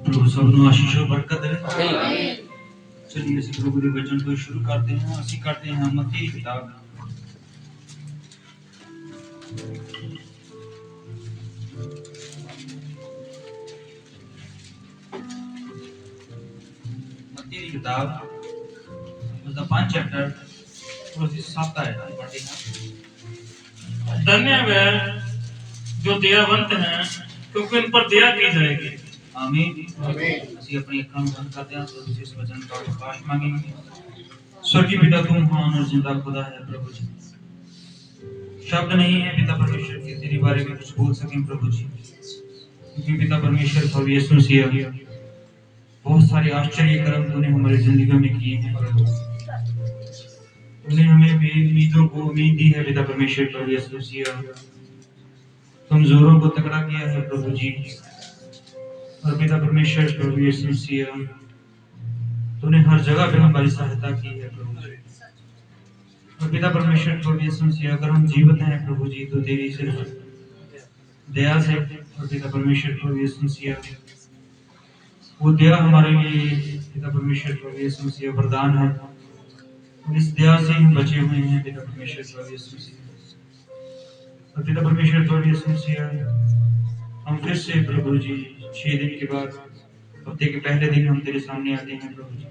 प्रभु सबनों आशीष और बरकत दे। चलिए इस प्रभु के वचन को शुरू करते हैं। ਅਸੀਂ करते हैं मत्ती की किताब मत्ती की किताब उसका 5 चैप्टर और उसकी 7 आयत पढ़ते हैं। धन्य वे जो दयावंत हैं क्योंकि उन पर दया की जाएगी। आमीन। ਅਸੀਂ अपनी ਅੱਖਾਂ ਨੂੰ ਬੰਦ करते हैं तो इस वचन का प्रकाश मांगेंगे। स्वर्गीय पिता तुम महान और जिंदा खुदा है प्रभु जी। शब्द नहीं है पिता परमेश्वर के तेरे बारे में कुछ बोल सकें प्रभु जी, क्योंकि पिता परमेश्वर प्रभु यीशु मसीह बहुत सारे आश्चर्य कर्म तूने हमारी जिंदगी में किए हैं प्रभु। तूने हमें बेउम्मीदों को उम्मीद दी है पिता परमेश्वर प्रभु यीशु मसीह। कमजोरों को तगड़ा किया है प्रभु जी। और पिता परमेश्वर प्रभु यीशु मसीह तूने हर जगह पे हमारी सहायता की है प्रभु जी। और पिता परमेश्वर प्रभु यीशु मसीह अगर हम जीवित हैं प्रभु जी तो तेरी सिर्फ दया से। और पिता परमेश्वर प्रभु यीशु मसीह वो दया हमारे लिए पिता परमेश्वर प्रभु यीशु मसीह वरदान है। और इस दया से हम बचे हुए हैं पिता परमेश्वर प्रभु यीशु मसीह। और पिता परमेश्वर प्रभु यीशु मसीह हम फिर से प्रभु जी 6 दिन के बाद हफ्ते के पहले दिन हम तेरे सामने आते हैं प्रभु जी।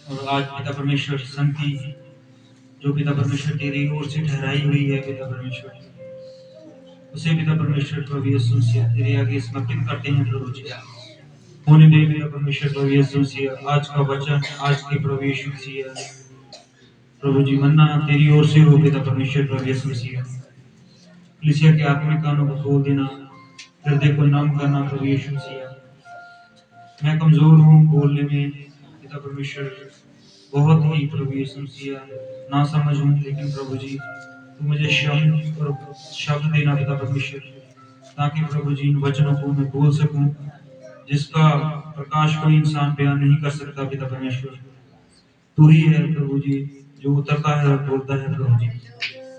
और आज पिता परमेश्वर संगति जो पिता परमेश्वर तेरी ओर से ठहराई हुई है पिता परमेश्वर उसे पिता परमेश्वर प्रभु यीशु मसीह तेरे आगे समर्पित करते हैं प्रभु जी। होने दे पिता परमेश्वर प्रभु यीशु मसीह आज का वचन आज के प्रभु यीशु मसीह प्रभु जी मन्ना तेरी ओर से हो पिता परमेश्वर प्रभु यीशु मसीह। कलीसिया के आत्मिक कानों को खोल देना, हृदय को नम करना प्रभु यीशु मसीह। मैं कमजोर हूँ बोलने में पिता परमेश्वर बहुत ही प्रभु यीशु मसीह ना समझ हूँ, लेकिन प्रभु जी तू मुझे शब्द देना पिता परमेश्वर ताकि प्रभु जी इन वचनों को मैं बोल सकूं जिसका प्रकाश कोई इंसान बयान नहीं कर सकता पिता परमेश्वर। तू ही है प्रभु जी जो उतरता है और बोलता है प्रभु जी।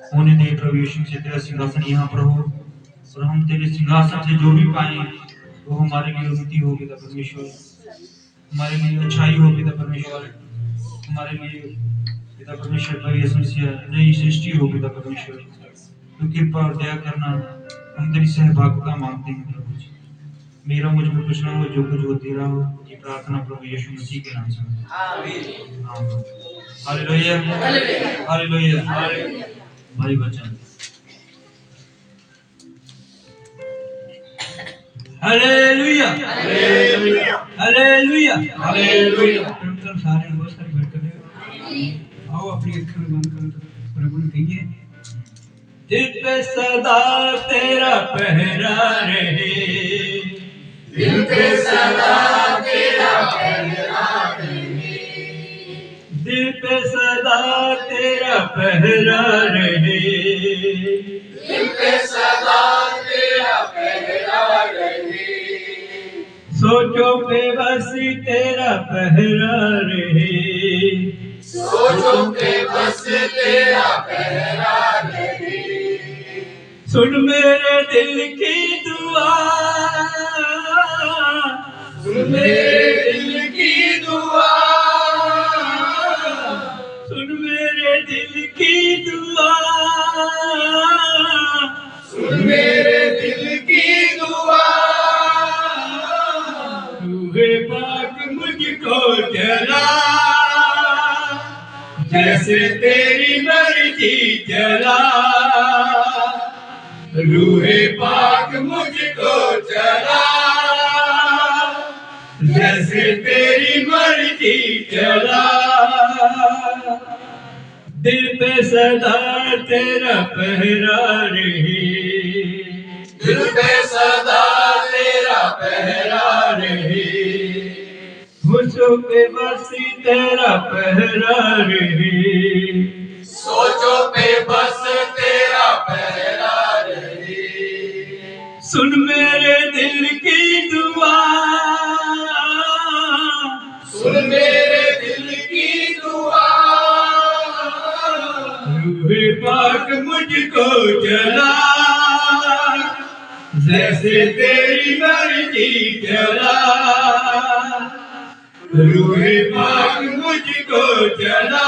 होने दे प्रभु यीशु से तेरा सिंहासन यहाँ पर हो और हम तेरे सिंहासन से जो भी पाए वो हमारे लिए उन्नति हो पिता परमेश्वर, हमारे लिए अच्छाई हो पिता परमेश्वर, हमारे लिए पिता परमेश्वर प्रभु यीशु मसीह नई सृष्टि हो पिता परमेश्वर। तो कृपा और दया करना हम तेरी सहभागिता मांगते हैं प्रभु जी। मेरा मुझ में कुछ ना हो जो कुछ हो तेरा हो, ये प्रार्थना प्रभु यीशु मसीह के नाम से आमीन। Hallelujah hallelujah. भाई बचन हालेलुया हालेलुया हालेलुया हालेलुया। सारे नमस्कार बैठ आओ अपनी अखर बंद करो प्रभु ने कहिए दिल पे सदा तेरा पहरा रहे, दिल पे सदा तेरा पहरा रहे, दिल पे सदा तेरा पहरा रहे, दिल पे सदा तेरा पहरा रहे, सोचो पे बस तेरा पहरा रहे, सोचो पे बस तेरा पहरा रहे, सुन मेरे दिल की दुआ, सुन मेरे दिल की दुआ, सुन मेरे दिल की दुआ, सुन मेरे दिल की दुआ, रूहे पाक मुझको जला जैसे तेरी मर्जी जला, रूहे पाक मुझको जला जैसे तेरी मर्जी जला, दिल पे सदा तेरा पहरा रहे, दिल पे सदा तेरा पहरा रहे, होशों पे बस तेरा पहरा रहे, सोचो पे बस तेरा पहरा रहे, सुन मेरे दिल की दुआ, सुन मेरे दिल की दुआ, रूहे पाक मुझको जला जैसे तेरी मर्जी चला, रूहे पाक मुझको चला,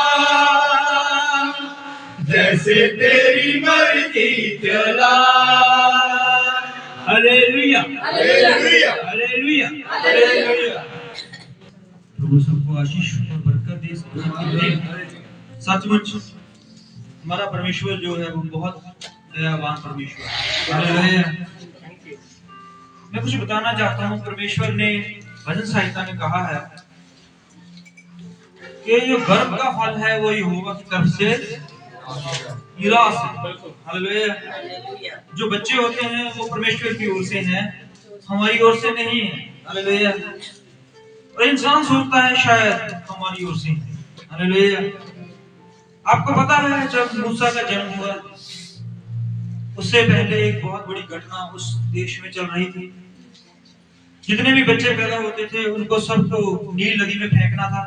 जैसे तेरी मर्जी चला। Hallelujah, hallelujah, hallelujah, hallelujah. प्रभु सबको आशीष और बरकत दे। इस वचन के लिए सचमुच हमारा परमेश्वर जो है वो बहुत दयावान परमेश्वर है। हालेलुया। मैं कुछ बताना चाहता हूँ। परमेश्वर ने भजन संहिता में कहा है कि जो गर्भ का फल है वो यहोवा की तरफ से निराश है। हालेलुया। जो बच्चे होते हैं वो परमेश्वर की ओर से हैं, हमारी ओर से नहीं है। हालेलुया। और इंसान सोचता है शायद हमारी ओर से। हालेलुया। आपको पता है जब मूसा का जन्म हुआ उससे पहले एक बहुत बड़ी घटना उस देश में चल रही थी। जितने भी बच्चे पैदा होते थे उनको सबको नील नदी में फेंकना था।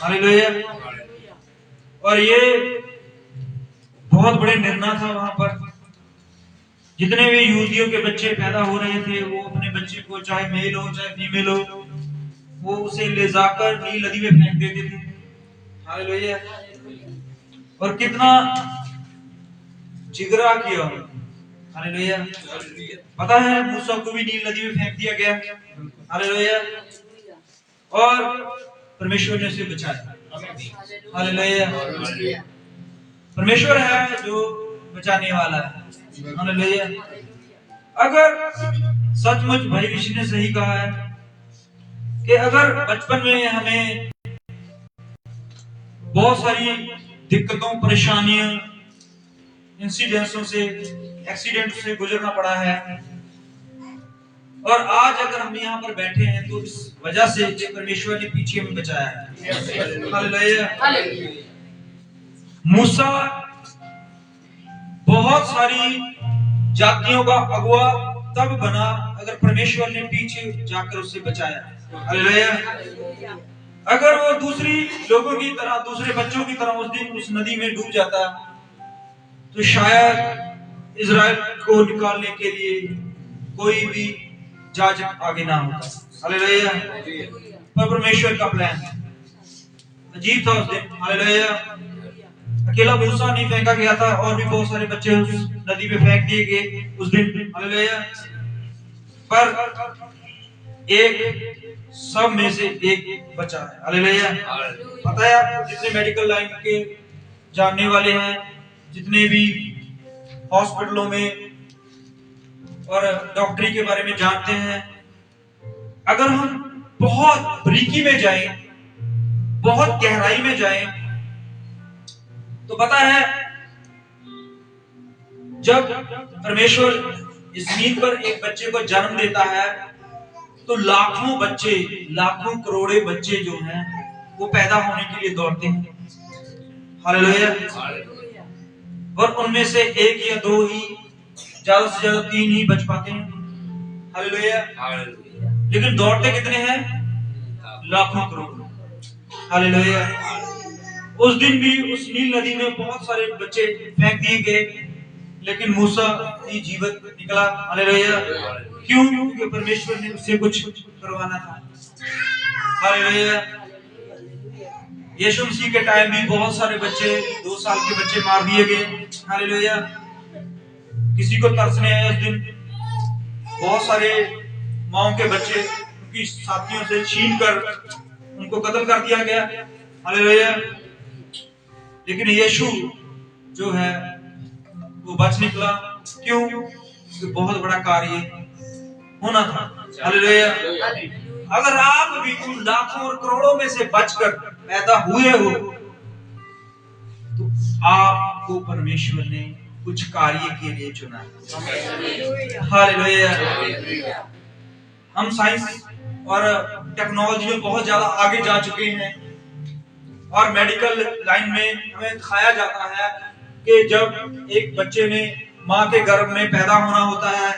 हालेलुया। और ये बहुत बड़े निर्णय था वहां पर। जितने भी यहूदियों के बच्चे पैदा हो रहे थे वो अपने बच्चे को चाहे मेल हो चाहे फीमेल हो वो उसे ले जाकर नील नदी में फेंक देते थे। हालेलुया। और कितना जिगरा किया। हालेलुया। पता है मूसा को भी नील नदी में फेंक दिया गया। हालेलुया। और परमेश्वर ने उसे बचाया। हालेलुया। परमेश्वर है जो बचाने वाला है। हालेलुया। अगर सचमुच भाई ऋषि ने सही कहा है कि अगर बचपन में हमें बहुत सारी दिक्कतों परेशानियों इंसिडेंट्सों से एक्सीडेंट से गुजरना पड़ा है और आज अगर हम यहाँ पर बैठे हैं तो इस वजह से परमेश्वर ने पीछे में बचाया है। हालेलुया। मूसा बहुत सारी जातियों का अगुआ तब बना अगर परमेश्वर ने पीछे जाकर उसे बचाया। हालेलुया। अगर वो दूसरी लोगों की तरह दूसरे बच्चों की तरह उस दिन उस नदी में डूब जाता तो शायद इजराइल को निकालने के लिए कोई भी जज आगे ना होता। हालेलुया। पर परमेश्वर का प्लान अजीब था उस दिन। हालेलुया। अकेला मूसा नहीं फेंका गया था और भी बहुत सारे बच्चे उस नदी में फेंक दिए गए उस दिन। हालेलुया। पर एक सब में से एक बचा है। हालेलुया। पता है आपको जितने मेडिकल लाइन के जानने वाले हैं जितने भी हॉस्पिटलों में और डॉक्टरी के बारे में जानते हैं अगर हम बहुत बारीकी में जाएं बहुत गहराई में जाएं तो पता है जब परमेश्वर इस जमीन पर एक बच्चे को जन्म देता है तो लाखों बच्चे लाखों करोड़े बच्चे जो हैं वो पैदा होने के लिए दौड़ते हैं। हालेलुया। और उनमें से एक या दो ही ज्यादा से ज्यादा 3 ही बच पाते हैं। हालेलुया। लेकिन दौड़ते कितने हैं? लाखों करोड़। हालेलुया। उस दिन भी उस नील नदी में बहुत सारे बच्चे फेंक दिए गए लेकिन मूसा ही जीवित निकला। हालेलुया। क्यों? क्योंकि परमेश्वर ने उससे कुछ करवाना था। हालेलुया। यीशु मसीह के टाइम भी बहुत सारे बच्चे 2 साल के बच्चे मार दिए गए। हालेलुया। किसी को तरस नहीं आया उस दिन। बहुत सारे माओ के बच्चे उनकी साथियों से छीन कर उनको कत्ल कर दिया गया। हालेलुया। लेकिन यीशु जो है वो बच निकला। क्यों? क्योंकि बहुत बड़ा कार्य होना था। हालेलुया। अगर आप भी उन लाखों और करोड़ों में से बचकर पैदा हुए हो तो आपको परमेश्वर ने कुछ कार्य के लिए चुना। हालेलुया। हम साइंस और टेक्नोलॉजी में बहुत ज्यादा आगे जा चुके हैं और मेडिकल लाइन में हमें दिखाया जाता है कि जब एक बच्चे में मां के गर्भ में पैदा होना होता है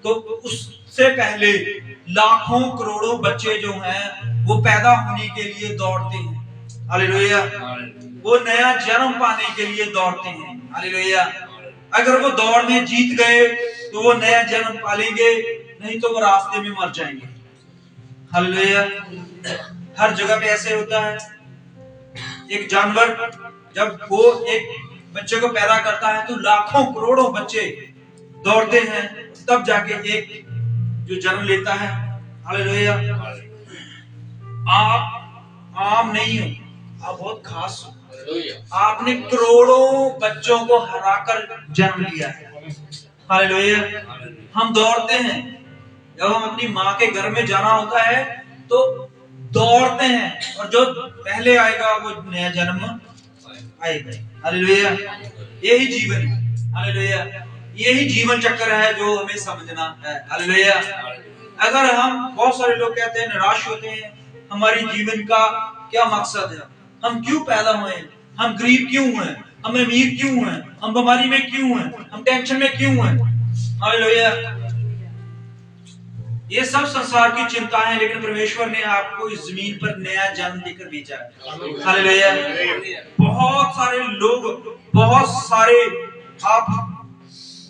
तो उससे पहले लाखों करोड़ों बच्चे जो हैं वो पैदा होने के लिए दौड़ते हैं। हालेलुया। वो नया जन्म पाने के लिए दौड़ते हैं। हालेलुया। अगर वो दौड़ में जीत गए तो वो नया जन्म पालेंगे, नहीं तो वो रास्ते में मर जाएंगे। हालेलुया। हर जगह पे ऐसे होता है। एक जानवर जब वो एक बच्चे को पैदा करता है तो लाखों करोड़ों बच्चे दौड़ते हैं, तब जाके एक जो जन्म लेता है। हालेलुया। आप आम नहीं हो, आप बहुत खास हो। आपने करोड़ों बच्चों को हराकर जन्म लिया है। हालेलुया। हम दौड़ते हैं, जब हम अपनी माँ के घर में जाना होता है तो दौड़ते हैं, और जो पहले आएगा वो नया जन्म आएगा। हालेलुया। यही जीवन है। हालेलुया। यही जीवन चक्र है जो हमें समझना है। हालेलुया। अगर हम, बहुत सारे लोग कहते हैं, निराश होते हैं, हमारी जीवन का क्या मकसद है, हम क्यों पैदा हुए हैं, हम गरीब क्यों हैं, हम अमीर क्यों हैं, हम बीमारी में क्यों हैं, हम टेंशन में क्यों हैं। हालेलुया। ये सब संसार की चिंता है, लेकिन परमेश्वर ने आपको इस जमीन पर नया जन्म देकर भेजा है। हालेलुया। बहुत सारे लोग, बहुत सारे आप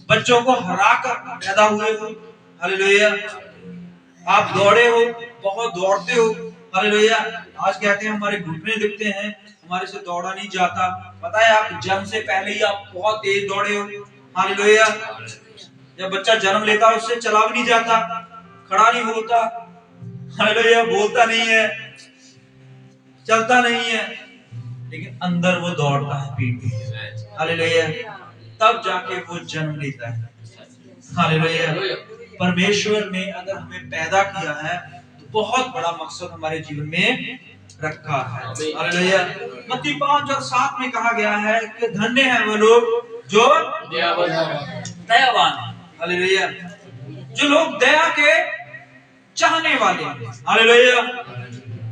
बच्चों को हराकर पैदा हुए हो। हालेलुया। आप दौड़े हो, बहुत दौड़ते हो। हालेलुया। आज कहते हैं हमारे घुटने दिखते हैं, हमारे से दौड़ा नहीं जाता। पता है आप जन्म से पहले ही आप बहुत तेज दौड़े हो। हालेलुया। जब बच्चा जन्म लेता है उससे चला भी नहीं जाता, खड़ा नहीं होता। हालेलुया। बोलता नहीं है, चलता नहीं है, लेकिन अंदर वो दौड़ता है पीठ पे। हालेलुया। तब जाके वो जन्म लेता है। हालेलुया। परमेश्वर ने अगर हमें पैदा किया है तो बहुत बड़ा मकसद हमारे जीवन में रखा है। हालेलुया। मत्ती 5 और 7 में कहा गया है कि धन्य है वो लोग जो दयावान। हालेलुया। जो लोग दया के चाहने वाले हैं। हालेलुया।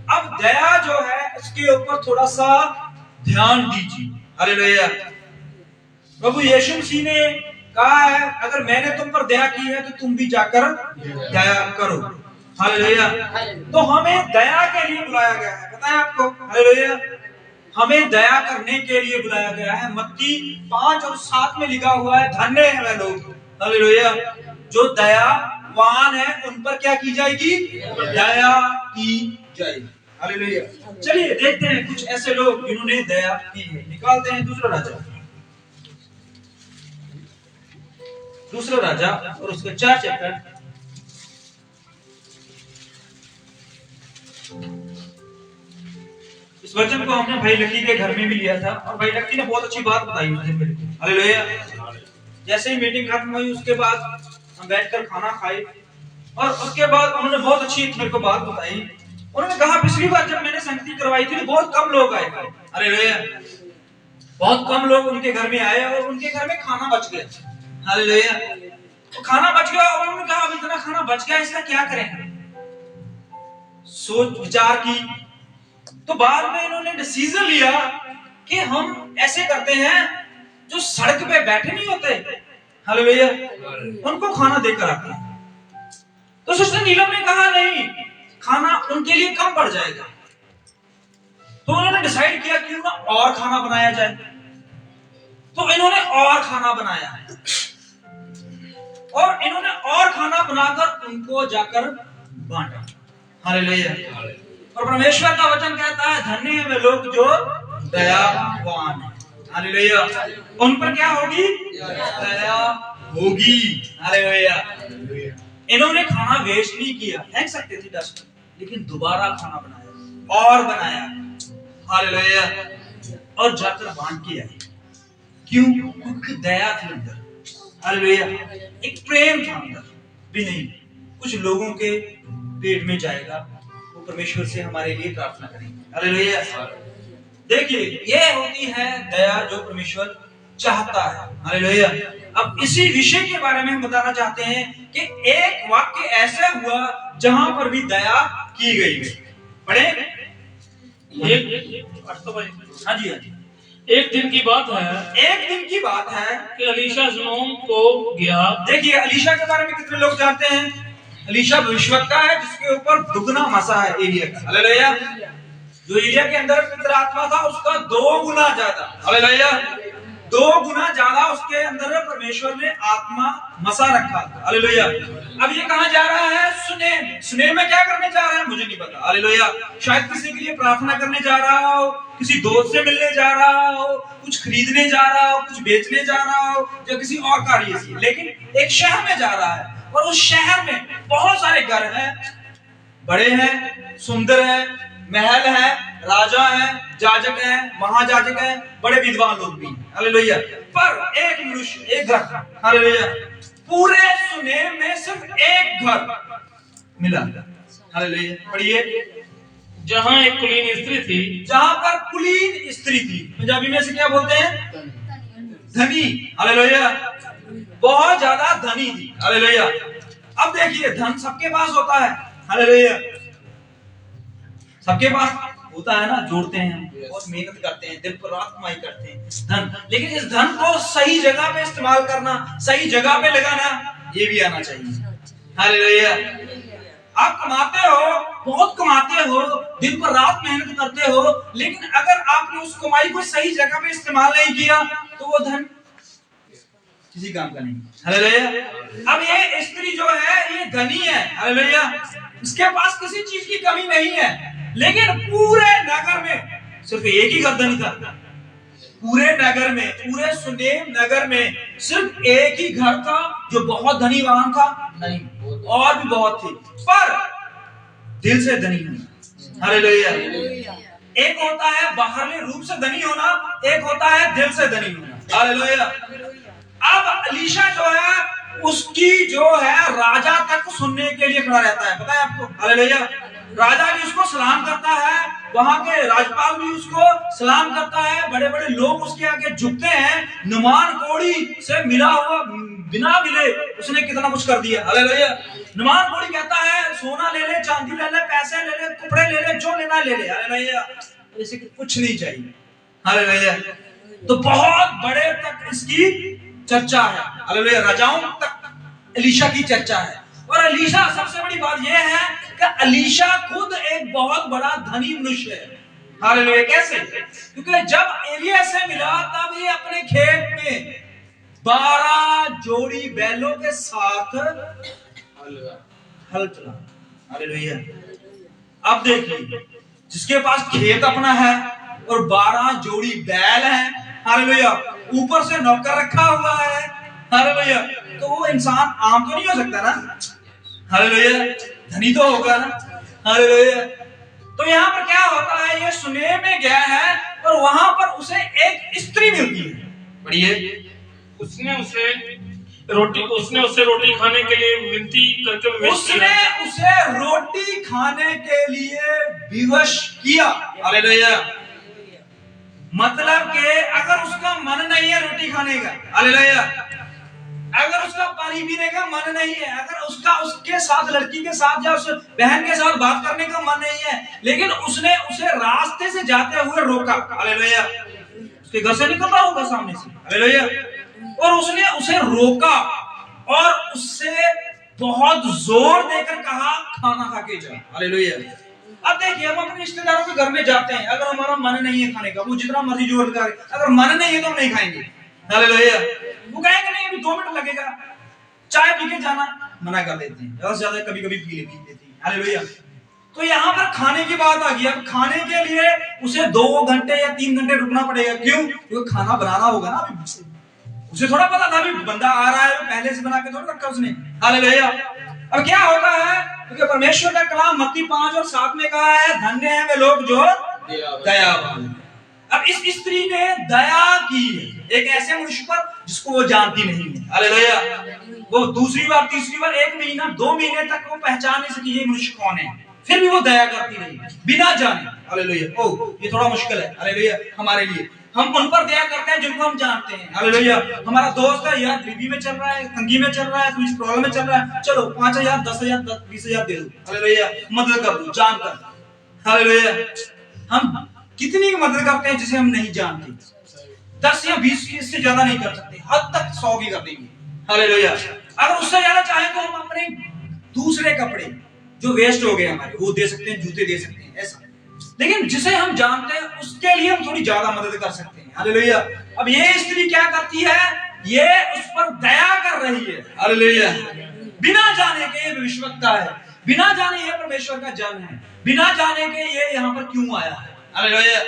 अब दया जो है इसके ऊपर थोड़ा सा ध्यान दीजिए। हालेलुया। प्रभु यीशु मसीह ने कहा है, अगर मैंने तुम पर दया की है तो तुम भी जाकर दया करो। हालेलुया। तो हमें दया के लिए बुलाया गया है, पता है आपको। हालेलुया। हमें दया करने के लिए बुलाया गया है। मत्ती 5 और 7 में लिखा हुआ है, धन्य है वे लोग। हालेलुया। जो दयावान है उन पर क्या की जाएगी, दया की जाएगी। हालेलुया। चलिए देखते हैं कुछ ऐसे लोग जिन्होंने दया की है। निकालते हैं दूसरा राजा और उसके 4 चैप्टर। इस वचन को हमने भाई लकी के घर में भी लिया था, और भाई लकी ने बहुत अच्छी बात बताई मुझे मेरे को। हालेलुया। जैसे ही मीटिंग खत्म हुई उसके बाद हम बैठकर खाना खाए, और उसके बाद उन्होंने बहुत अच्छी मेरे को बात बताई। उन्होंने कहा पिछली बार जब मैंने संगति करवाई थी तो बहुत कम लोग आए थे। हालेलुया। बहुत कम लोग उनके घर में आए और उनके घर में खाना बच गया। हालेलुया। तो खाना बच गया और उन्होंने कहा अब इतना खाना बच गया, इसका क्या करें। सोच विचार की, तो बाद में इन्होंने डिसीजन लिया कि हम ऐसे करते हैं, जो सड़क पे बैठे नहीं होते, हालेलुया, उनको खाना देकर आते हैं। तो सिस्टर नीलम ने कहा नहीं, खाना उनके लिए कम पड़ जाएगा। तो उन्होंने डिसाइड किया क्यों ना और खाना बनाया जाए। तो इन्होंने और खाना बनाया, और इन्होंने और खाना बनाकर उनको जाकर बांटा। हालेलुया। और परमेश्वर का वचन कहता है धन्य है वे लोग जो दयावान हैं। हालेलुया। उन पर क्या होगी, दया होगी। हालेलुया। इन्होंने खाना वेस्ट नहीं किया, फेंक सकते थे डस्टबिन, लेकिन दोबारा खाना बनाया और बनाया। हालेलुया। और जाकर बांट के आए। क्यों? क्योंकि दया थी अंदर। हालेलुया। एक प्रेम था अंदर भी नहीं। कुछ लोगों के पेट में जाएगा, वो परमेश्वर से हमारे लिए प्रार्थना करेंगे। हालेलुया। देखिए ये होती है दया जो परमेश्वर चाहता है। हालेलुया। अब इसी विषय के बारे में हम बताना चाहते हैं कि एक वाक्य ऐसा हुआ जहां पर भी दया की गई है। पढ़े। हाँ जी, हाँ जी। एक दिन की बात है कि अलीशा शलोम को गया। देखिए अलीशा के बारे में कितने लोग जानते हैं? अलीशा भविष्यवक्ता है जिसके ऊपर दुगना मसा है एलिया का। हालेलुया। जो एलिया के अंदर पवित्र आत्मा था उसका 2 गुना ज्यादा। हालेलुया। 2 गुना ज्यादा उसके अंदर परमेश्वर ने आत्मा मसा रखा था। हालेलुया। अब ये कहां जा रहा है? सुनेम। सुनेम में क्या करने जा रहा है मुझे नहीं पता। हालेलुया। शायद किसी के लिए प्रार्थना करने जा रहा हो, किसी दोस्त से मिलने जा रहा हो, कुछ खरीदने जा रहा हो, कुछ बेचने जा रहा हो, या किसी और कार्य से, लेकिन एक शहर में जा रहा है और उस शहर में बहुत सारे घर हैं, बड़े हैं, सुंदर है, महल है, राजा है, जाजक है, महाजाजक है, बड़े विद्वान लोग भी हैं। हालेलुया। पर एक मनुष्य, एक घर, हालेलुया, पूरे सुनेम में सिर्फ एक घर मिला। हालेलुया। पढ़िए। जहाँ एक कुलीन स्त्री थी, जहां पर कुलीन स्त्री थी, पंजाबी में से क्या बोलते हैं? धनी। हालेलुया। बहुत ज्यादा धनी थी। हालेलुया। अब देखिए, धन सबके पास होता है। हालेलुया। सबके पास होता है ना, जोड़ते हैं, बहुत मेहनत करते हैं, दिन पर रात कमाई करते हैं धन, लेकिन इस धन को सही जगह पे इस्तेमाल करना, सही जगह पे लगाना, ये भी आना चाहिए। हालेलुया। आप कमाते हो, बहुत कमाते हो, दिन पर रात मेहनत करते हो, लेकिन अगर आपने उस कमाई को सही जगह पे इस्तेमाल नहीं किया तो वो धन किसी काम का नहीं। हालेलुया। अब ये स्त्री जो है ये धनी है। हालेलुया। इसके पास किसी चीज की कमी नहीं है, लेकिन पूरे नगर में सिर्फ एक ही घर धनी था। पूरे नगर में, पूरे सुनेम नगर में सिर्फ एक ही घर था जो बहुत धनीवान था। नहीं, और भी बहुत थे, पर दिल से धनी होना। हालेलुया। एक होता है बाहरी रूप से धनी होना, एक होता है दिल से धनी होना। हालेलुया। अब अलीशा जो है उसकी जो है राजा तक सुनने के लिए खड़ा रहता है, पता है आपको? हालेलुया। राजा भी उसको सलाम करता है, वहां के राज्यपाल भी उसको सलाम करता है, बड़े बड़े लोग उसके आगे झुकते हैं। नुमान कोड़ी से मिला हुआ, बिना मिले उसने कितना कुछ कर दिया। हालेलुया। नुमान कोड़ी कहता है सोना ले ले, चांदी ले ले, पैसे ले ले, कपड़े ले ले, जो लेना ले ले। हालेलुया। इसे कुछ नहीं चाहिए। हालेलुया। तो बहुत बड़े तक इसकी चर्चा है। हालेलुया। राजाओं तक एलीशा की चर्चा है। और एलीशा, सबसे बड़ी बात यह है कि एलीशा खुद एक बहुत बड़ा धनी मनुष्य है। हालेलुया। कैसे? क्योंकि जब एलिया से मिला तब ये अपने खेत में 12 जोड़ी बैलों के साथ हल चला। हालेलुया। अब देखिए, जिसके पास खेत अपना है और 12 जोड़ी बैल है, हालेलुया, ऊपर से नौकर रखा हुआ है, हालेलुया, तो वो इंसान आम तो नहीं हो सकता ना। हालेलुया। धनी तो होगा ना। हालेलुया। तो यहाँ पर क्या होता है, ये सुनेम में गया है और वहां पर उसे एक स्त्री मिलती है। पढ़िए। उसने उसे रोटी खाने के लिए विनती करके उसने उसे रोटी खाने के लिए विवश किया। हालेलुया। मतलब कि अगर उसका मन नहीं है रोटी खाने का, हालेलुया, अगर उसका पानी पीने का मन नहीं है, अगर उसका उसके साथ, लड़की के साथ या उस बहन के साथ बात करने का मन नहीं है, लेकिन उसने उसे रास्ते से जाते हुए रोका। हालेलुया। उसके घर से निकल रहा होगा सामने से। हालेलुया। और उसने उसे रोका और उससे बहुत जोर देकर कहा खाना खा के जा। हालेलुया। अब देखिए, हम अपने रिश्तेदारों के घर में जाते हैं, अगर हमारा मन नहीं है खाने का, वो जितना मर्जी जोर लगा, अगर मन नहीं है तो हम नहीं खाएंगे। हालेलुया। वो कहेंगे नहीं अभी 2 मिनट लगेगा, चाय पी के जाना, मना कर देते हैं, ज्यादा से ज्यादा कभी कभी पी लेते हैं। हालेलुया। तो यहाँ पर खाने की बात आ गई। अब खाने के लिए उसे 2 घंटे या 3 घंटे रुकना पड़ेगा। क्यों? क्योंकि खाना बनाना होगा ना। अभी उसे थोड़ा पता था अभी बंदा आ रहा है, पहले से बना के थोड़ा रखा उसने। हालेलुया। अब क्या होता है, क्योंकि परमेश्वर का कलाम मत्ती 5 और 7 में कहा है, धन्य है वे लोग जो दयावान। अब इस स्त्री ने दया की एक ऐसे मनुष्य पर जिसको वो जानती नहीं है। हालेलुया। वो दूसरी बार, तीसरी बार, 1 महीना, 2 महीने तक वो पहचान नहीं सकी ये मनुष्य कौन है, फिर भी वो दया करती रही बिना जाने। हालेलुया। ओ, ये थोड़ा मुश्किल है। हालेलुया। हमारे लिए, हम उन पर दया करते हैं जिनको हम जानते हैं। हालेलुया। हमारा दोस्त है यार, गरीबी में चल रहा है, तंगी में चल रहा है, कुछ प्रॉब्लम में चल रहा है, चलो 5,000, 10,000, 20,000 दे दो। हालेलुया। मदद कर दो जानकर। हालेलुया। हम कितनी मदद करते हैं जिसे हम नहीं जानते, 10 या 20 की, इससे ज्यादा नहीं कर सकते, हद तक 100 की कर देंगे। हालेलुया। अगर उससे ज्यादा चाहे तो हम अपने दूसरे कपड़े जो वेस्ट हो गए हमारे, वो दे सकते हैं, जूते दे सकते हैं, ऐसा। लेकिन जिसे हम जानते हैं उसके लिए हम थोड़ी ज्यादा मदद कर सकते हैं। हालेलुया। अब ये स्त्री क्या करती है, ये उस पर दया कर रही है, हालेलुया। बिना जाने के ये भविष्यवक्ता है, बिना जाने ये परमेश्वर का जन है, बिना जाने के ये यहाँ पर क्यों आया है, हालेलुया।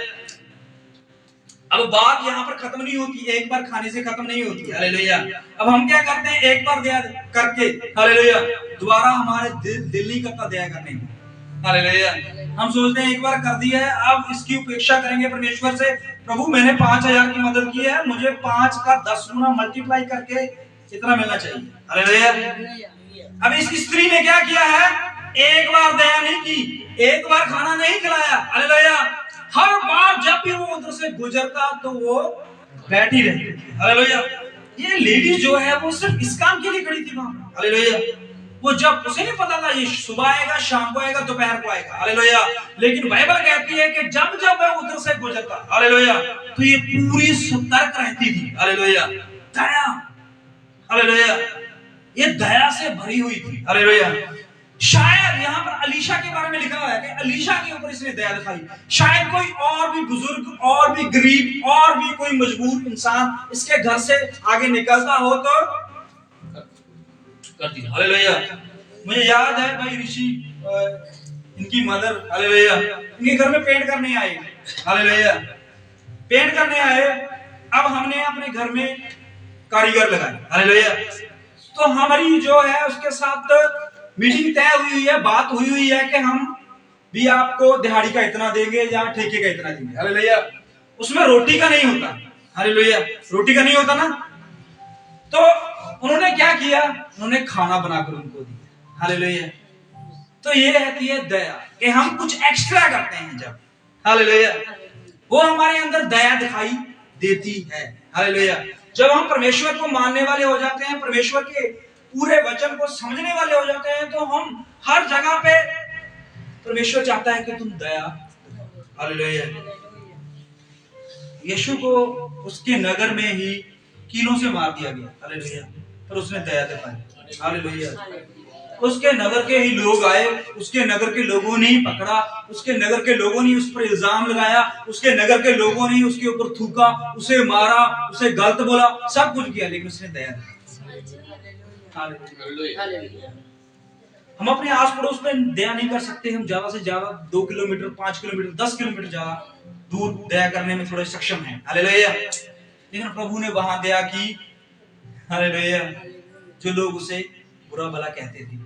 अब बात यहाँ पर खत्म नहीं होती, एक बार खाने से खत्म नहीं होती, हालेलुया। अब हम क्या करते हैं, एक बार दया करके, हालेलुया, दोबारा हमारे दिल नहीं करता दया करने में, हालेलुया। हम सोचते हैं एक बार कर दिया है, अब इसकी उपेक्षा करेंगे परमेश्वर से। प्रभु मैंने 5000 की मदद की है, मुझे 5 का 10 गुना मल्टीप्लाई करके इतना मिलना चाहिए, हालेलुया। अब इस स्त्री ने क्या किया है, एक बार दया नहीं की, एक बार खाना नहीं खिलाया, हालेलुया। हर बार जब भी वो उधर से गुजरता तो वो बैठी रहती, हालेलुया। ये लेडी जो है वो सिर्फ इस काम के लिए खड़ी थी वहां, हालेलुया। वो जब उसे नहीं पता था ये सुबह आएगा, शाम को आएगा, दोपहर को आएगा, हालेलुया। लेकिन बाइबल कहती है कि जब जब वह उधर से गुजरता, हालेलुया, तो ये पूरी सतर्क रहती थी, हालेलुया। दया, हालेलुया, ये दया से भरी हुई थी, हालेलुया। शायद यहाँ पर अलीशा के बारे में लिखा हुआ है कि अलीशा के ऊपर इसने दया दिखाई। शायद कोई और भी बुजुर्ग, और भी गरीब, और भी कोई मजबूर इंसान इसके घर से आगे निकलता हो तो करती, हालेलुया। मुझे याद है भाई ऋषि, इनकी मदर, हालेलुया, इनके घर में पेंट करने आए, हालेलुया, पेंट करने आए। अब हमने अपने घर में कारीगर लगाए, हालेलुया। तो हमारी जो है उसके साथ मीटिंग तय हुई है, बात हुई है कि हम भी आपको दिहाड़ी का इतना देंगे या ठेके का इतना देंगे, हालेलुया। उसमें रोटी का नहीं होता, हालेलुया, रोटी का नहीं होता ना। तो उन्होंने क्या किया, उन्होंने खाना बनाकर उनको दिया, हालेलुया। तो ये रहती है दया कि हम कुछ एक्स्ट्रा करते हैं जब, हालेलुया, वो हमारे अंदर दया दिखाई देती है, हालेलुया। जब हम परमेश्वर को मानने वाले हो जाते हैं, परमेश्वर के पूरे वचन को समझने वाले हो जाते हैं, तो हम हर जगह पे परमेश्वर चाहता है कि तुम दया, हालेलुया। यीशु को उसके नगर में ही कीलों से मार दिया गया, हालेलुया, पर उसने दया दिखाई, हालेलुया। उसके नगर के ही लोग आए, उसके नगर के लोगों ने ही पकड़ा, उसके नगर के लोगों ने उस पर इल्जाम लगाया, उसके नगर के लोगों ने उसके ऊपर थूका, उसे मारा, उसे गलत बोला, सब कुछ किया, लेकिन उसने दया दिखाई। हम अपने आस पड़ोस में दया नहीं कर सकते, हम ज्यादा से ज्यादा 2 किलोमीटर, 5 किलोमीटर, 10 किलोमीटर ज्यादा दूर दया करने में थोड़े सक्षम हैं, हालेलुया। लेकिन प्रभु ने वहां दया की, हालेलुया, जो लोग उसे बुरा भला कहते थे,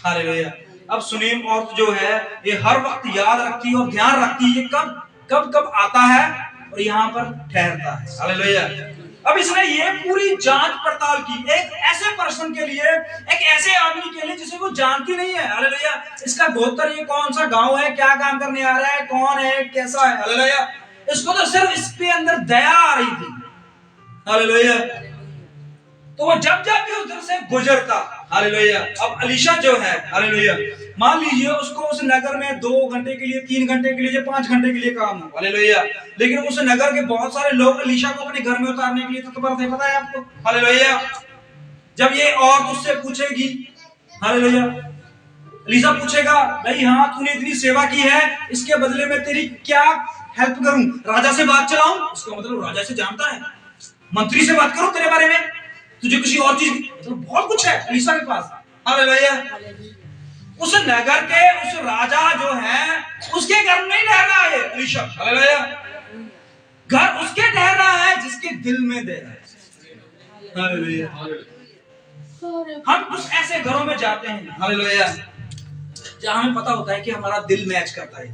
हालेलुया। अब सुनीम औरत जो है ये हर वक्त याद रखती है और ध्यान रखती है कब कब कब आता है और यहाँ पर ठहरता है, हालेलुया। अब इसने ये पूरी जांच पड़ताल की, एक ऐसे पर्सन के लिए, एक ऐसे आदमी के लिए जिसे वो जानती नहीं है, हालेलुया। इसका गोत्र, ये कौन सा गांव है, क्या काम करने आ रहा है, कौन है, कैसा है, हालेलुया। इसको तो सिर्फ इसके अंदर दया आ रही थी, हालेलुया। तो वो जब जब भी उधर से गुजरता, हालेलुया। अब अलीशा जो है, हालेलुया, मान लीजिए उसको उस नगर में 2 घंटे के लिए, 3 घंटे के लिए, 5 घंटे के लिए काम हो, हालेलुया। लेकिन उस नगर के बहुत सारे लोग अलीशा को अपने घर में उतारने के लिए तत्पर थे, पता है आपको, हालेलुया। जब ये औरत उससे पूछेगी, हालेलुया, अलीशा पूछेगा, भाई हाँ तूने इतनी सेवा की है, इसके बदले में तेरी क्या हेल्प करूं, राजा से बात चलाऊं? इसका मतलब राजा से जानता है, मंत्री से बात करूं तेरे बारे में, तुझे किसी और चीज, मतलब बहुत कुछ है अलीशा के पास, हालेलुया। उस नगर के उस राजा जो है उसके घर में नहीं रह रहा है अलीशा, हालेलुया। घर उसके ठहर रहा है जिसके दिल में दया है, हालेलुया। हम कुछ ऐसे घरों में जाते हैं, हालेलुया, जहां हमें पता होता है कि हमारा दिल मैच करता है,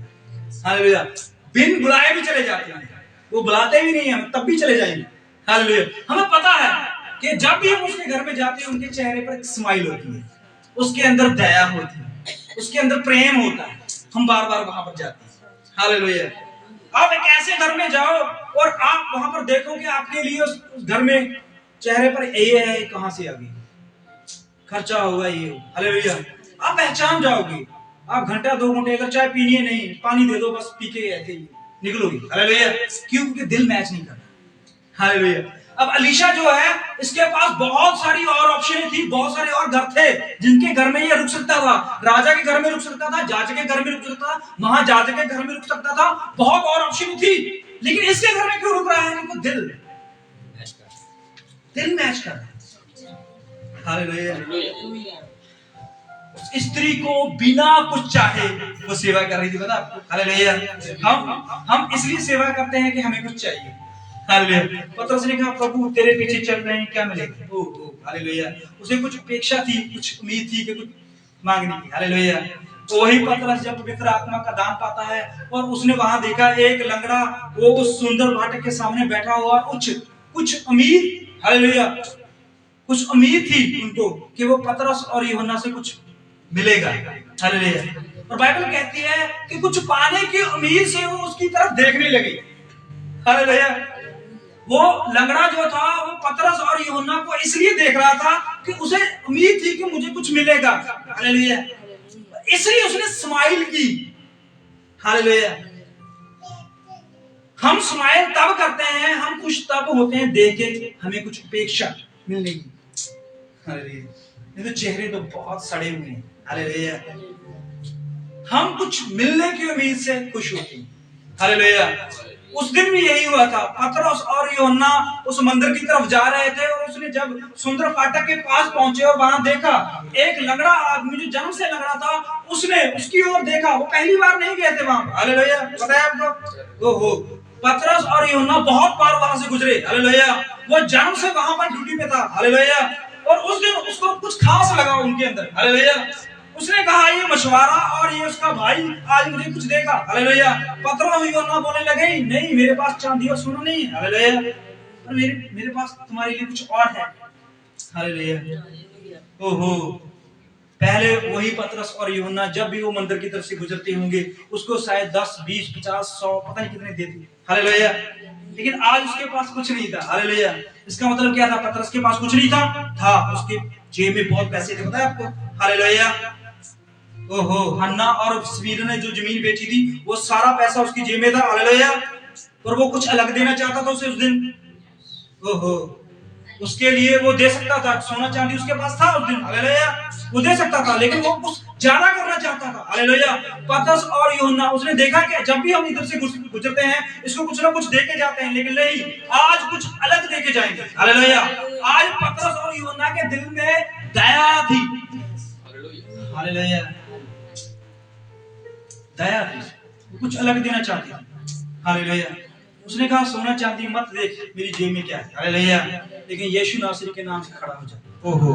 हालेलुया। बिन बुलाए भी चले जाते हैं, वो बुलाते भी नहीं है, हम तब भी चले जाएंगे, हालेलुया। हमें पता है कि जब भी हम उसके घर में जाते हैं उनके चेहरे पर एक स्माइल होती है, उसके अंदर दया होती है, उसके अंदर प्रेम होता है, हम बार बार वहां पर जाते हैं, हालेलुया। आप एक ऐसे घर में जाओ और आप वहां पर देखो कि आपके लिए उस घर में चेहरे पर ये है, कहां से आ गई, खर्चा होगा ये, हालेलुया। आप पहचान जाओगे, आप घंटा 2 घंटे अगर चाय पीनी है, नहीं पानी दे दो बस, पी के ऐसे ही निकलोगे, हालेलुया। क्यों? क्योंकि दिल मैच नहीं करता, हालेलुया। अब अलीशा जो है, इसके पास बहुत सारी और ऑप्शन थी, बहुत सारे और घर थे जिनके घर में ये रुक सकता था। राजा के घर में रुक सकता था, जाजक के घर में रुक सकता था, महाजाजक के घर में रुक सकता था, बहुत और ऑप्शन थी। लेकिन इसके घर में क्यों रुक रहा है? इनको दिल मैच कर रहा है। हालेलुया। स्त्री को बिना कुछ चाहे वो सेवा कर रही थी, पता आपको? हालेलुया। हम इसलिए सेवा करते हैं कि हमें कुछ चाहिए। हालेलुया। पतरस ने कहा, प्रभु तेरे पीछे चल रहे हैं, क्या मिलेगा? हालेलुया। उसे कुछ अपेक्षा थी, कुछ उम्मीद थी कि कुछ मांगनी थी। हालेलुया। तो वही पतरस जब पवित्र आत्मा का दान पाता है और उसने वहां देखा एक लंगड़ा वो उस सुंदर फाटक के सामने बैठा हुआ, कुछ उम्मीद, हालेलुया, कुछ उम्मीद थी उनको कि वो पतरस और यूहन्ना से कुछ मिलेगा। हालेलुया। और बाइबल कहती है कि कुछ पाने की उम्मीद से वो उसकी तरफ देखने लगी। हालेलुया। वो लंगड़ा जो था वो पतरस और यूहन्ना को इसलिए देख रहा था कि उसे उम्मीद थी कि मुझे कुछ मिलेगा। हालेलुया। इसलिए उसने स्माइल की। हालेलुया। हम स्माइल तब करते हैं, हम खुश तब होते हैं देख के हमें कुछ अपेक्षा मिलने की। हालेलुया। ये तो चेहरे तो बहुत सड़े हुए हैं। हालेलुया। हम कुछ मिलने की उम्मीद से खुश होते हैं। हालेलुया। उस दिन भी यही हुआ था। पतरस और यूहन्ना उस मंदिर की तरफ जा रहे थे और उसने जब सुंदर फाटक के पास पहुंचे और वहां देखा एक लंगड़ा आदमी जो जन्म से लंगड़ा था, उसने उसकी ओर देखा। वो पहली बार नहीं गए थे वहां। हालेलुया। पता है आपको? ओहो, पतरस और यूहन्ना बहुत बार वहां से गुजरे। हालेलुया। वो जन्म से वहां पर ड्यूटी पे था। हालेलुया। और उस दिन उसको कुछ खास लगा उनके अंदर। हालेलुया। उसने कहा ये मशवरा और ये उसका भाई आज मुझे कुछ देगा। हालेलुया। पतरस और यूहन्ना बोलने लगे, नहीं मेरे पास चांदी और सोना नहीं है। हालेलुया। पर मेरे पास तुम्हारे लिए कुछ और है। हालेलुया। ओहो, पहले वही पतरस और यूहन्ना जब भी वो मंदिर की तरफ से गुजरते होंगे उसको शायद 10, 20, 50, 100 पता नहीं कितने देते। हालेलुया। लेकिन आज उसके पास कुछ नहीं था। हालेलुया। इसका मतलब क्या था? पतरस के पास कुछ नहीं था उसके जेब में बहुत पैसे थे। पता है आपको? हालेलुया। ओहो, हन्ना और समीरा ने जो जमीन बेची थी वो सारा पैसा उसकी जेब में था। हालेलुया। और वो कुछ अलग देना चाहता था उसे उस दिन। ओहो, उसके लिए वो दे सकता था, सोना चांदी उसके पास था उस दिन। हालेलुया। वो दे सकता था, लेकिन वो कुछ ज्यादा करना चाहता था। हालेलुया। पतरस और यूहन्ना उसने देखा कि जब भी हम इधर से गुजरते हैं इसको कुछ ना कुछ देके जाते हैं, लेकिन नहीं, आज कुछ अलग देके जाएंगे। हालेलुया। आज पतरस और यूहन्ना के दिल में दया थी। हालेलुया। दया थी, कुछ अलग देना चाहती थी। हालेलुया। उसने कहा सोना चांदी मत देख, मेरी जेब में क्या है। हालेलुया। लेकिन यीशु नासरी के नाम से खड़ा हो जा। ओहो,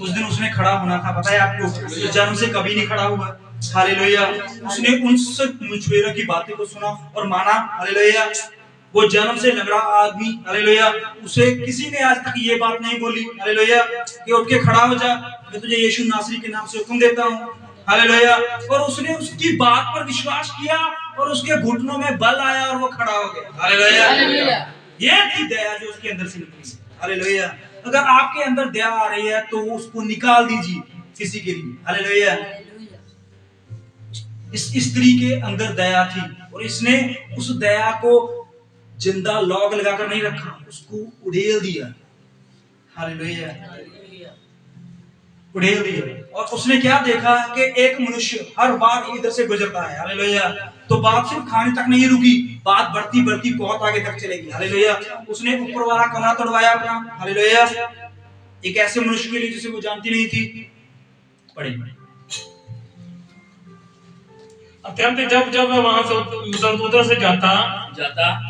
उस दिन उसने खड़ा होना था। पता है आपको? जन्म से कभी नहीं खड़ा हुआ। हालेलुया। उसने उनसे मुशवरे की बातें को सुना और माना। हालेलुया। वो जन्म से लंगड़ा आदमी, हालेलुया, उसे किसी ने आज तक ये बात नहीं बोली, हालेलुया, कि उठ के खड़ा हो जा, मैं तुझे यीशु नासरी के नाम से हुक्म देता हूँ। हालेलुया। और उसने उसकी बात पर विश्वास किया और उसके घुटनों में बल आया और वो खड़ा हो गया। हालेलुया। ये थी दया जो उसके अंदर से निकली। हालेलुया। अगर आपके अंदर दया आ रही है तो उसको निकाल दीजिए किसी के लिए। हालेलुया। इस स्त्री के अंदर दया थी और इसने उस दया को जिंदा लॉग लगाकर नहीं रखा, उसको उड़ेल दिया। हालेलुया। उड़ेल दिया। और उसने क्या देखा कि एक मनुष्य हर बार इधर से गुजरता है। हालेलुया। तो बात सिर्फ खाने तक नहीं रुकी, बात बढ़ती बढ़ती बहुत आगे तक चलेगी। हालेलुया। उसने ऊपर वाला कमरा तोड़वाया अपना। हालेलुया। एक ऐसे मनुष्य के लिए जिसे वो जानती नहीं थी। पढ़े अत्यंत जब वह वहां से उधर से जाता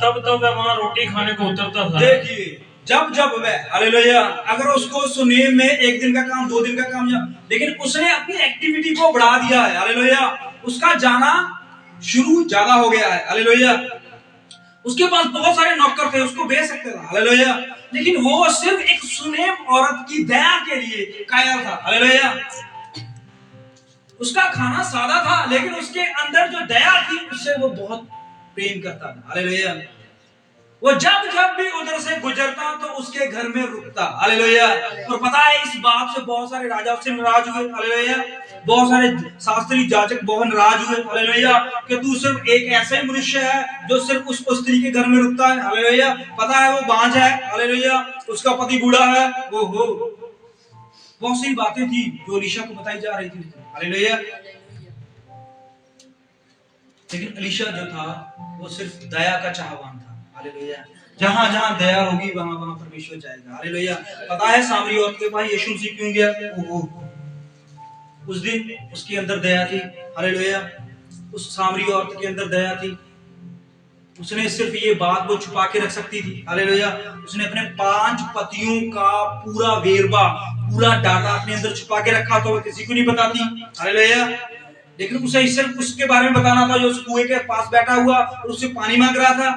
तब वह वहां रोटी खाने को उतरता था। देखिए, जब वह, हालेलुया, अगर उसको सुनेम में एक दिन का काम, 2 दिन का काम, लेकिन उसने अपनी एक्टिविटी को बढ़ा दिया है। हालेलुया। उसका जाना शुरू ज्यादा हो गया है। हालेलुया। उसके पास बहुत सारे नौकर थे, उसको बेच सकते थे। हालेलुया। लेकिन वो सिर्फ एक सुनेम औरत की दया के लिए कायल था। हालेलुया। उसका खाना सादा था, लेकिन उसके अंदर जो दया थी उससे वो बहुत प्रेम करता था। हालेलुया। वो जब भी उधर से गुजरता तो उसके घर में रुकता। हालेलुया। और पता है, इस बात से बहुत सारे राजा उससे नाराज हुए। हालेलुया। बहुत सारे शास्त्री जाजक बहुत नाराज हुए। हालेलुया। कि तू सिर्फ एक ऐसा ही मनुष्य है जो सिर्फ उस स्त्री के घर में रुकता है। हालेलुया। पता है वो बांझ है। हालेलुया। उसका पति बूढ़ा है। ओहो, बहुत सी बातें थी जो एलीशा को बताई जा रही थी। हालेलुया। लेकिन एलीशा जो था वो सिर्फ दया का चाहवान था। हालेलुया। जहां जहां दया होगी वहां वहां परमेश्वर जाएगा। हालेलुया। पता है सामरी औरत के पास यीशु मसीह क्यों गया? ओहो, उस दिन उसके अंदर दया थी। हालेलुया। उस सामरी औरत के अंदर दया थी। उसने सिर्फ ये बात वो छुपा के रख सकती थी। हालेलुया। उसने अपने 5 पतियों का पूरा वेरवा, पूरा डाटा अपने अंदर छुपा के रखा तो वो किसी को नहीं बताती। हालेलुया। लेकिन उसे सिर्फ उसके बारे में बताना था जो उस कुएं के पास बैठा हुआ और उससे पानी मांग रहा था।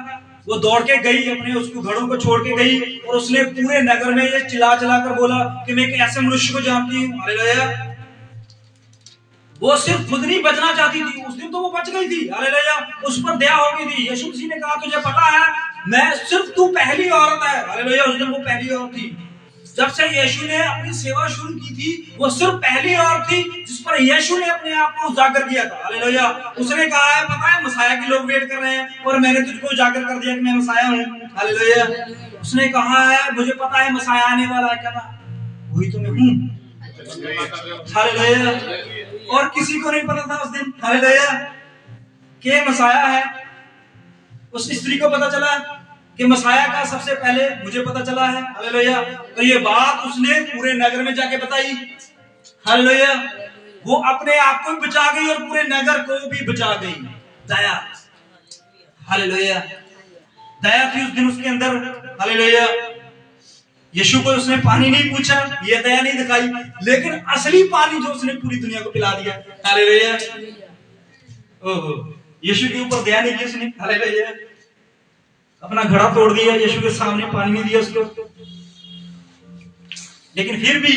वो दौड़ के गई, अपने उसको घड़ों को छोड़ के गई और उसने पूरे नगर में ये चिल्ला चिल्ला कर बोला कि मैं एक ऐसे मनुष्य को जानती हूँ। हालेलुया। वो सिर्फ खुद नहीं बचना चाहती थी, उस दिन तो वो बच गई थी। हालेलुया। उस पर दया हो गई थी। यीशु मसीह ने कहा तुझे पता है मैं सिर्फ तू पहली औरत है। हालेलुया। उस दिन वो पहली औरत थी। जब से यीशु ने अपनी सेवा शुरू की थी वो सिर्फ पहली औरत थी जिस पर यीशु ने अपने आप को उजागर किया था। हालेलुया। उसने कहा है पता है मसाया के लोग वेट कर रहे हैं और मैंने तुझको उजागर कर दिया कि मैं मसाया हूँ। हालेलुया। उसने कहा है मुझे पता है मसाया आने वाला है, क्या वही तो मैं हूँ। हालेलुया। और किसी को नहीं पता था उस दिन। हालेलुया। के मसाया है। उस स्त्री को पता चला कि मसाया का सबसे पहले मुझे पता चला है। हालेलुया। तो ये बात उसने पूरे नगर में जाके बताई। हालेलुया। वो अपने आप को भी बचा गई और पूरे नगर को भी बचा गई। दया। हालेलुया। दया थी उस दिन उसके अंदर। हालेलुया। यीशु को उसने पानी नहीं पूछा, ये दया नहीं दिखाई, लेकिन असली पानी जो उसने पूरी दुनिया को पिला दिया। हालेलुया। ओहो, यीशु के ऊपर दया नहीं की उसने। हालेलुया। अपना घड़ा तोड़ दिया, यीशु के सामने पानी नहीं दिया उसको, लेकिन फिर भी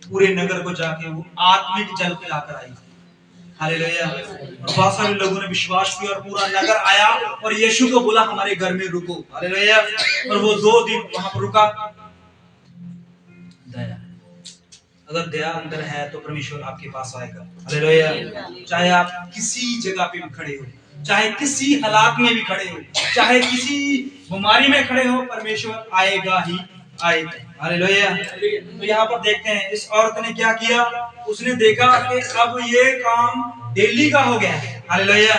पूरे नगर को जाके वो आत्मिक जल पिलाकर आई। हालेलुया। और बहुत सारे लोगों ने विश्वास किया और पूरा नगर आया और यीशु को बोला हमारे घर में रुको। हालेलुया। और वो 2 दिन वहां पर रुका। दया, अगर दया अंदर है तो परमेश्वर आपके पास आएगा। हालेलुया। चाहे आप किसी जगह पे भी खड़े हो, चाहे किसी हालात में भी खड़े हो, चाहे किसी बीमारी में खड़े हो, परमेश्वर आएगा ही आएगा। हालेलुया। तो यहाँ पर देखते हैं इस औरत ने क्या किया। उसने देखा कि अब ये काम डेली का हो गया है। हालेलुया।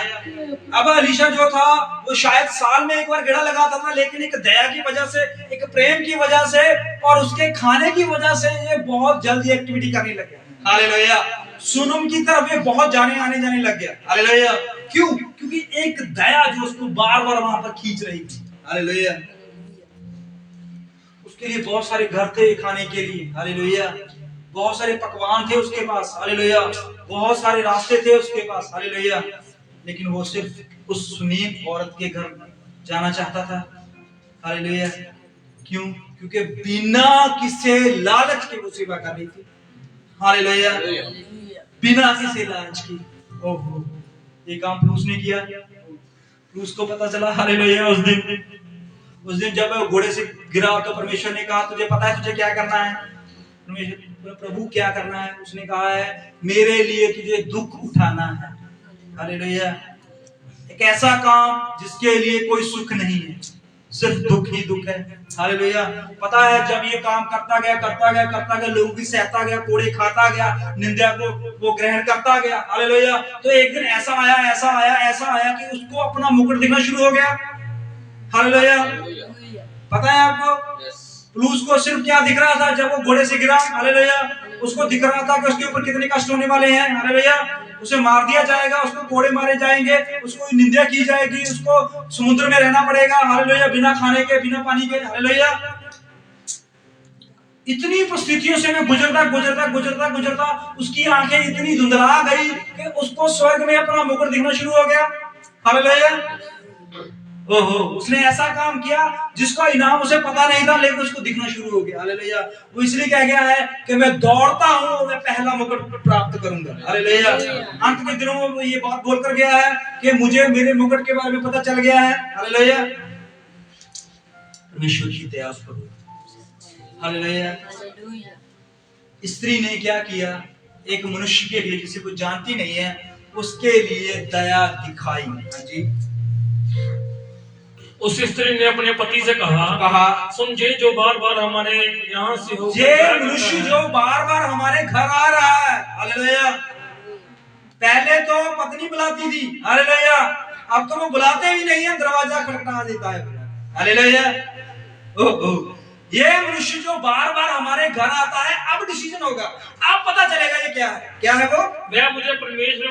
अब एलीशा जो था वो शायद साल में एक बार गेड़ा लगाता था, लेकिन एक दया की वजह से, एक प्रेम की वजह से और उसके खाने की वजह से ये बहुत जल्दी एक्टिविटी करने लग गया। हालेलुया। सुनम की तरफ ये बहुत आने लग गया। हालेलुया। क्यों? क्योंकि एक दया जो उसको बार बार वहां पर खींच रही थी। हालेलुया। उसके लिए बहुत सारे घर थे खाने के लिए। हालेलुया। बहुत सारे पकवान थे उसके पास। हालेलुया। बहुत सारे रास्ते थे उसके पास। हालेलुया। लेकिन वो सिर्फ उस सुनीम औरत के घर जाना चाहता था। हालेलुया। क्यों? क्योंकि बिना किसी लालच के वो सेवा कर रही थी। हालेलुया। बिना किसी लालच की। ओहो, ये काम पुरुष ने किया। पुरुष को पता चला। हालेलुया। उस दिन जब वो घोड़े से गिरा तो परमेश्वर ने कहा तुझे पता है तुझे क्या करना है? प्रभु क्या करना है? उसने कहा है मेरे लिए तुझे दुख उठाना है। हालेलुया। एक ऐसा काम जिसके लिए कोई सुख नहीं है, सिर्फ दुख ही दुख है। हालेलुया। पता है जब ये काम करता गया लोगों की सहता गया, कोड़े खाता गया, निंदा को वो ग्रहण करता गया। हालेलुया। तो एक दिन ऐसा आया कि उसको अपना मुकुट दिखना शुरू हो गया। हालेलुया। पता है आपको पुलूस को सिर्फ क्या दिख रहा था जब वो घोड़े से गिरा? हालेलुया। उसको दिख रहा था कि उसके ऊपर कितने कष्ट होने वाले हैं। हालेलुया। उसे मार दिया जाएगा, उसको कोड़े मारे जाएंगे, उसको निंदा की जाएगी, उसको समुद्र में रहना पड़ेगा। हालेलुया। बिना खाने के, बिना पानी के। हालेलुया। इतनी परिस्थितियों से मैं गुजरता उसकी आंखें इतनी धुंधला गई कि उसको स्वर्ग में अपना मुकुट दिखना शुरू हो गया। हालेलुया। ओहो, उसने ऐसा काम किया जिसका इनाम उसे पता नहीं था, लेकिन उसको दिखना शुरू हो गया। हालेलुया। वो इसलिए कह गया है कि मैं दौड़ता हूं, मैं पहला मुकुट प्राप्त करूंगा। हालेलुया। अंत के दिनों में वो ये बात बोलकर गया है कि मुझे मेरे मुकुट के बारे में पता चल गया है। हालेलुया। परमेश्वर की दया उस पर। हालेलुया। स्त्री ने क्या किया? एक मनुष्य के लिए, किसी को जानती नहीं है, उसके लिए दया दिखाई। हाँ जी। उस स्त्री ने अपने पति से कहा सुन जे जो बार बार हमारे यहाँ से हो ये मनुष्य जो बार बार हमारे घर आ रहा है, हालेलुया। पहले तो पत्नी बुलाती थी, हालेलुया, अब तो वो बुलाते भी नहीं है, दरवाजा खटखटा देता है, हालेलुया। ये मनुष्य जो बार बार हमारे घर आता है, अब डिसीजन होगा, अब पता चलेगा ये क्या है। क्या है वो? वह मुझे परमेश्वर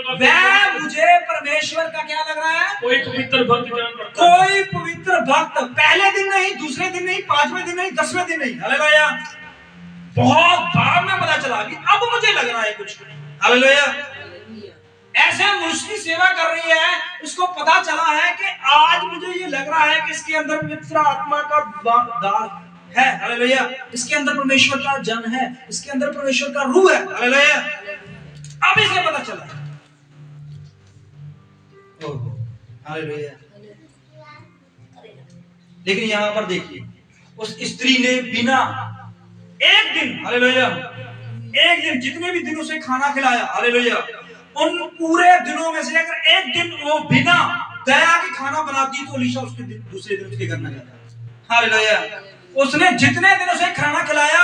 का क्या लग रहा है? कोई पवित्र भक्त जान पड़ता। कोई पवित्र भक्त, पहले दिन नहीं, दूसरे दिन नहीं, 5वें दिन नहीं, 10वें दिन नहीं, हालेलुया। बहुत बाद में पता चला कि अब मुझे लग रहा है कुछ, हालेलुया। ऐसे मनुष्य की सेवा कर रही है, उसको पता चला है कि आज मुझे ये लग रहा है कि इसके अंदर पवित्र आत्मा का दान है, हालेलुया। इसके अंदर परमेश्वर का जन है, इसके अंदर परमेश्वर का रूह है, हालेलुया। अब इसे पता चला, हालेलुया। लेकिन यहां पर देखिए, उस स्त्री ने बिना एक दिन, हालेलुया, एक दिन, जितने भी दिन उसे खाना खिलाया, हालेलुया, उन पूरे दिनों में से अगर एक दिन वो बिना दया के खाना बनाती तो एलीशा उसके दूसरे दिन उसके घर न जाता, हालेलुया। उसने जितने दिन उसे खाना खिलाया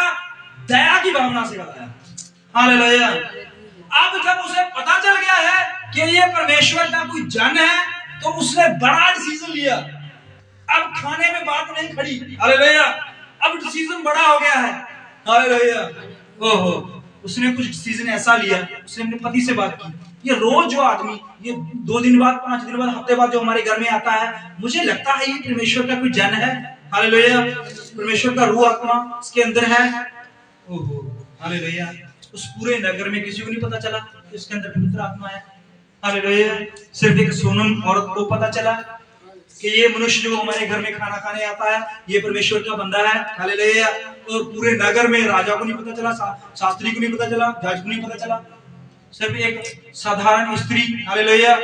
दया की भावना से खिलाया, हालेलुया। अब जब उसे पता चल गया है कि ये परमेश्वर का कोई जन है, तो उसने बड़ा डिसीजन लिया। अब खाने में बात नहीं खड़ी, हालेलुया, अब डिसीजन बड़ा हो गया है, हालेलुया। ओहो, उसने कुछ डिसीजन ऐसा लिया, उसने अपने पति से बात की। ये रोज जो आदमी, ये 2 दिन बाद, 5 दिन बाद, हफ्ते बाद जो हमारे घर में आता है, मुझे लगता है ये परमेश्वर का कोई जन है, हालेलुया। परमेश्वर का रूह आत्मा इसके अंदर है। ओहो, हालेलुया। उस पूरे नगर में किसी को नहीं पता चला कि इसके अंदर पवित्र आत्मा है, हालेलुया। सिर्फ एक सोनम औरत को पता चला कि ये मनुष्य जो हमारे घर में खाना खाने आता है, ये परमेश्वर का बंदा है, हालेलुया। और पूरे नगर में राजा को नहीं पता चला, शास्त्री को नहीं पता चला, जज को नहीं पता चला, सिर्फ एक साधारण स्त्री, हालेलुया,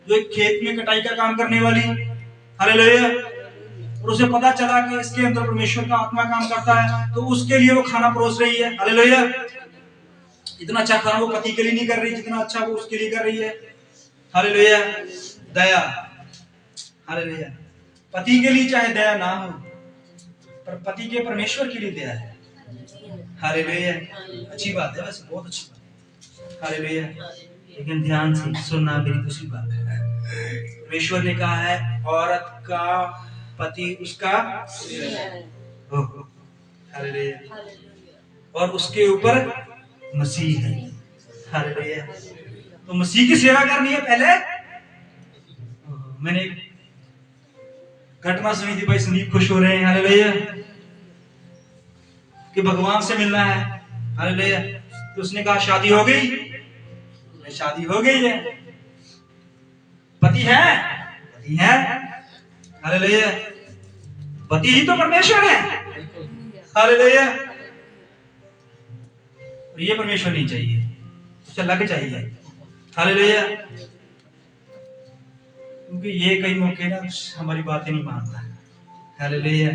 जो एक खेत में कटाई का काम करने वाली, हालेलुया, और उसे पता चला कि इसके अंदर परमेश्वर का आत्मा काम करता है, तो उसके लिए वो खाना परोस रही है, हालेलुया। इतना अच्छा खाना वो पति के लिए नहीं कर रही जितना अच्छा वो उसके लिए कर रही है, हालेलुया। दया, हालेलुया। पति के लिए चाहे दया ना हो, पर पति के परमेश्वर के लिए दया है, हालेलुया। अच्छी बात है, वैसे बहुत अच्छी बात है, हालेलुया। लेकिन ध्यान से सुनना मेरी दूसरी बात है। परमेश्वर ने कहा है औरत का पति उसका, हालेलुया, और उसके ऊपर मसीह है, हालेलुया। तो मसीह की सेवा करनी है पहले। मैंने घटना सुनी थी, भाई संदीप खुश हो रहे हैं, हालेलुया, कि भगवान से मिलना है, हालेलुया। तो उसने कहा शादी हो गई, शादी हो गई है, पति है, पति है, हालेलुया। पति ही तो परमेश्वर है, हालेलुया। ये परमेश्वर नहीं चाहिए, उसे अलग चाहिए, हालेलुया। क्योंकि ये कई मौके ना हमारी बातें नहीं मानता है, हालेलुया।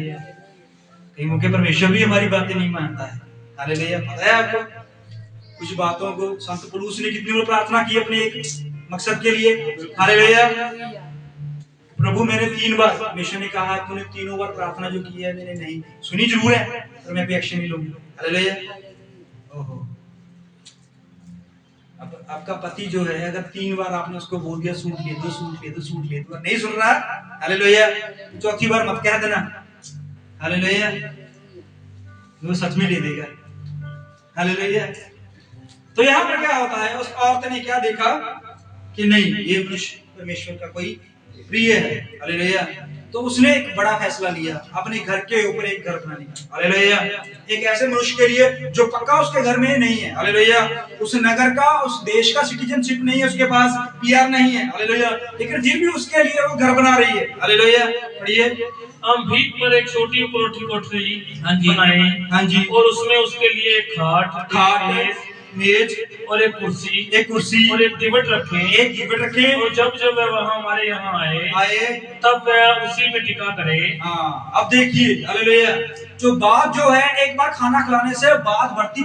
कई मौके परमेश्वर भी हमारी बातें नहीं मानता है, हालेलुया। पता है आपको कुछ बातों को संत पौलुस ने कितनी बार प्रार्थना की अपने एक मकसद के लिए, हालेलुया। प्रभु मैंने 3 बार, परमेश्वर ने कहा तूने 3 बार प्रार्थना जो की है मैंने नहीं सुनी, जरूर है पर मैं भी एक्शन नहीं लूंगा, हालेलुया। ओहो, अब आपका पति जो है अगर 3 बार आपने उसको बोल दिया सूट ले दो, सूट ले दो, सूट ले दो, नहीं सुन रहा, हालेलुया, 4थी बार मत कह देना, हालेलुया, वो सच में ले देगा, हालेलुया। तो यहाँ पर क्या होता है, उस औरत ने क्या देखा कि नहीं ये मनुष्य परमेश्वर का कोई प्रिय है, हालेलुया। तो उसने एक बड़ा फैसला लिया अपने घर के ऊपर एक घर बनाने का, हालेलुया। एक ऐसे मनुष्य के लिए जो पक्का उसके घर में नहीं है, हालेलुया, उस नगर का, उस देश का सिटीजनशिप नहीं है उसके पास, पीआर नहीं है, हालेलुया, लेकिन फिर भी उसके लिए वो घर बना रही है, हालेलुया। पढ़िए, हम भीख पर एक छोटी कोठरी बनाए, हाँ जी, और उसमें उसके लिए एक खाट, मेज और एक कुर्सी और एक गिबट रखे, और जब जब वह वहाँ हमारे यहाँ आए तब वह उसी में टिका करे। हाँ, अब देखिए, हालेलुया, जो बात जो है एक बार खाना खिलाने से बात बढ़ती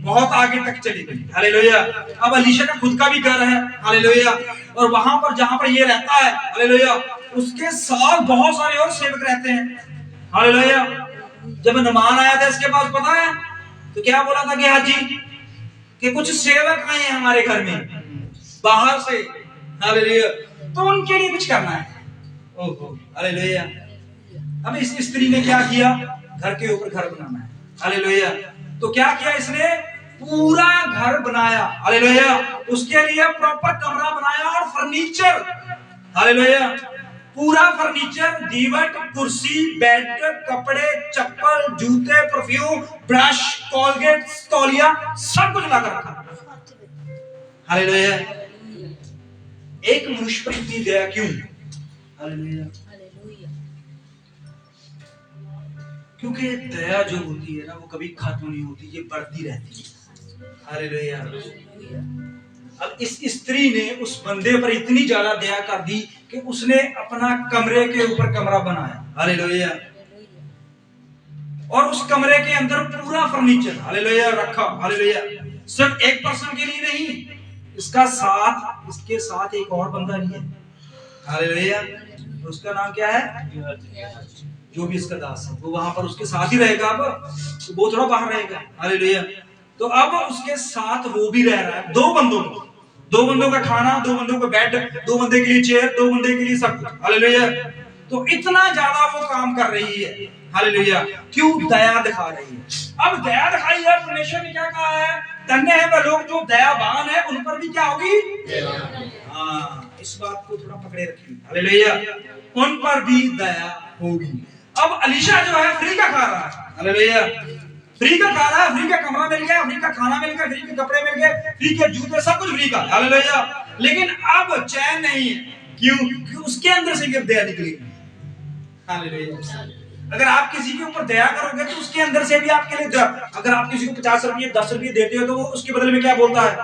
बहुत आगे तक चली गई, हालेलुया। अब एलीशा का खुद का भी घर है, हालेलुया, और वहां पर जहां पर ये रहता है, हालेलुया, उसके साथ बहुत सारे और सेवक रहते हैं। हालेलुया। जब मेहमान आया था इसके पास, पता है तो क्या बोला था कि हाजी कि कुछ सेवक आए हैं हमारे घर में बाहर से। हालेलुया। तो उनके लिए कुछ करना है। ओहो हालेलुया। अब इस स्त्री ने क्या किया, घर के ऊपर घर बनाना है। हालेलुया। तो क्या किया इसने, पूरा घर बनाया। हालेलुया। उसके लिए प्रॉपर कमरा बनाया और फर्नीचर, हालेलुया, पूरा फर्नीचर, दीवट, कुर्सी, बेड, कपड़े, चप्पल, जूते, परफ्यूम, ब्रश, कोलगेट, तौलिया, सब कुछ लाकर रखा। हालेलुया। एक मनुष्य पर इतनी दया क्यों? हालेलुया। क्योंकि दया जो होती है ना वो कभी खत्म नहीं होती, ये बढ़ती रहती है। हालेलुया। अब इस स्त्री ने उस बंदे पर इतनी ज्यादा दया कर दी कि उसने अपना कमरे के ऊपर कमरा बनाया। हालेलुया। और उस कमरे के अंदर पूरा फर्नीचर, हालेलुया, रखा। हालेलुया। सिर्फ एक पर्सन के लिए नहीं, इसके साथ एक और बंदा भी है। हालेलुया। उसका नाम क्या है? जो भी इसका दास है वो वहां पर उसके साथ ही रहेगा। अब तो वो थोड़ा बाहर रहेगा। हालेलुया। तो अब उसके साथ वो भी रह रहा है। दो बंदों का खाना, 2 बंदों का बेड, 2 बंदे के लिए चेयर, 2 बंदे के लिए सब कुछ। हालेलुया। तो इतना ज्यादा वो काम कर रही है। हालेलुया। क्यों? दया दिखा रही है। अब दया दिखाई है, परमेश्वर ने क्या कहा है, धन्य है वह लोग जो दयावान है, उन पर भी क्या होगी? हाँ, इस बात को थोड़ा पकड़े रखिए। हालेलुया। उन पर भी दया होगी। अब अलीशा जो है फ्री का खा रहा है। हालेलुया। फ्री का खा रहा है, फ्री का कमरा मिल गया, फ्री का खाना मिल गया, फ्री के कपड़े मिल गए, फ्री के जूते, सब कुछ फ्री का। हालेलुया। लेकिन अब चैन नहीं है। क्यों? क्योंकि उसके अंदर से दया निकलेगी। हालेलुया। अगर आप किसी के ऊपर दया करोगे तो उसके अंदर से भी आपके लिए दया। अगर आप किसी को 50 रुपये 10 रुपये देते हो तो वो उसके बदले में क्या बोलता है,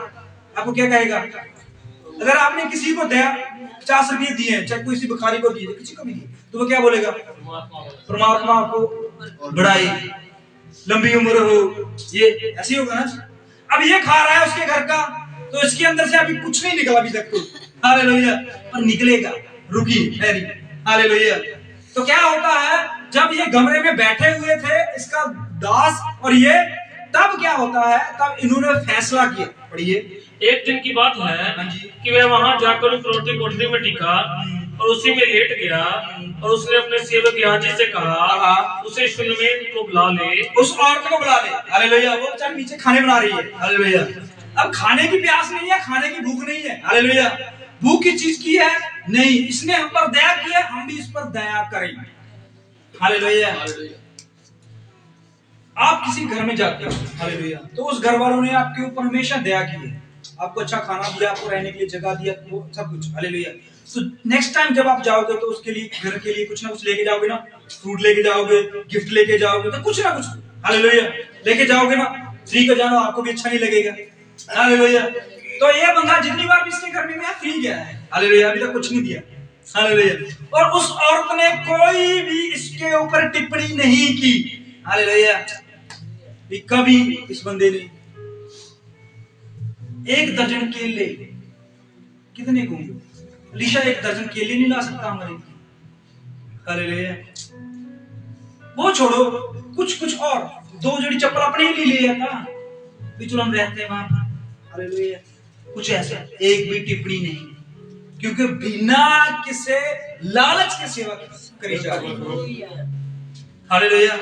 आपको क्या कहेगा? अगर आपने किसी को दया 50 रुपये दिए, चाहे किसी भिखारी को दिए, किसी को भी दिए, तो वो क्या बोलेगा? परमात्मा आपको बढ़ाए, लंबी उम्र हो, ये ऐसे होगा ना। अब ये खा रहा है उसके घर का, तो इसके अंदर से अभी कुछ नहीं निकला अभी तक तो। हालेलुया। पर निकलेगा, रुकी ठहरी। हालेलुया। तो क्या होता है, जब ये कमरे में बैठे हुए थे इसका दास और ये, तब क्या होता है, तब इन्होंने फैसला किया। पढ़िए। एक दिन की बात है कि वह वहां जाकर उस रोटी कोठरी में टिका और उसी में लेट गया और उसने अपने सेवक याजी से कहा उसे शुनमेन को बुला ले, उस औरत को बुला ले। हालेलुया। वो बेचारी नीचे खाने बना रही है। हालेलुया। अब खाने की प्यास नहीं है, खाने की भूख नहीं है। हालेलुया। भूख की चीज की है नहीं, इसने हम पर दया की है, हम भी इस पर दया करेंगे। हालेलुया। आप किसी घर में जाते हो, हालेलुया, तो उस घर वालों ने आपके ऊपर हमेशा दया की है, आपको अच्छा खाना दिया, आपको रहने के लिए जगह दिया, वो सब कुछ। हालेलुया। तो नेक्स्ट टाइम जब आप जाओगे तो उसके लिए, घर के लिए कुछ ना कुछ लेके जाओगे ना, फ्रूट लेके जाओगे, गिफ्ट लेके जाओगे, तो कुछ ना कुछ, हालेलुया, लेके जाओगे ना। फ्री का जाना आपको भी अच्छा नहीं लगेगा। हालेलुया। तो ये बंदा जितनी बार भी इसके घर में गया, फ्री गया है। हालेलुया। अभी तक कुछ नहीं दिया। हालेलुया। और उस औरत ने कोई भी इसके ऊपर टिप्पणी नहीं की। हालेलुया। कभी इस बंदे ने 1 दर्जन केले, कितने को अलीशा 1 दर्जन केले नहीं ला सकता हमारे। हालेलुया। वो छोड़ो, कुछ और 2 जोड़ी चप्पल अपने लिए ले आता, चलो हम रहते हैं वहां पर। हालेलुया। कुछ ऐसा एक भी टिप्पणी नहीं, क्योंकि बिना किसी लालच के सेवा करी जा रही है। हालेलुया।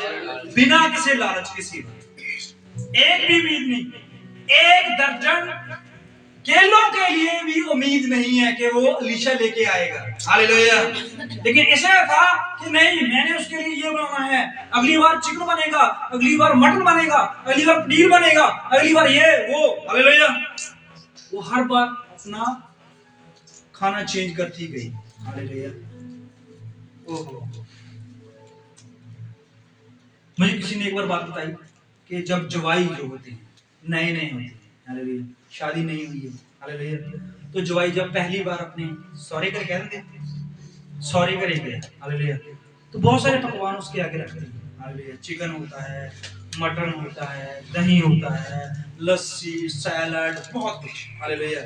बिना किसी लालच के सेवा, एक भी उम्मीद नहीं। 1 दर्जन केलों के लिए भी उम्मीद नहीं है कि वो अलीशा लेके आएगा। हालेलुया। लेकिन ऐसा था कि नहीं, मैंने उसके लिए ये बनाना है, अगली बार चिकन बनेगा, अगली बार मटन बनेगा, अगली बार पनीर बनेगा, अगली बार ये वो। हालेलुया। वो हर बार अपना खाना चेंज करती गई। हालेलुया। ओहो। मुझे किसी ने एक बार बात बताई कि जब जवाई जो होते हैं, नए होते हैं, हालेलुया, शादी नहीं हुई है, हालेलुया, तो जवाई जब पहली बार अपने सौरे घर कहते हैं, सौरे घर गया, हालेलुया, तो बहुत सारे पकवान उसके आगे रखते हैं। हालेलुया। चिकन होता है, मटन होता है, दही होता है, लस्सी, सैलड, बहुत कुछ। हालेलुया।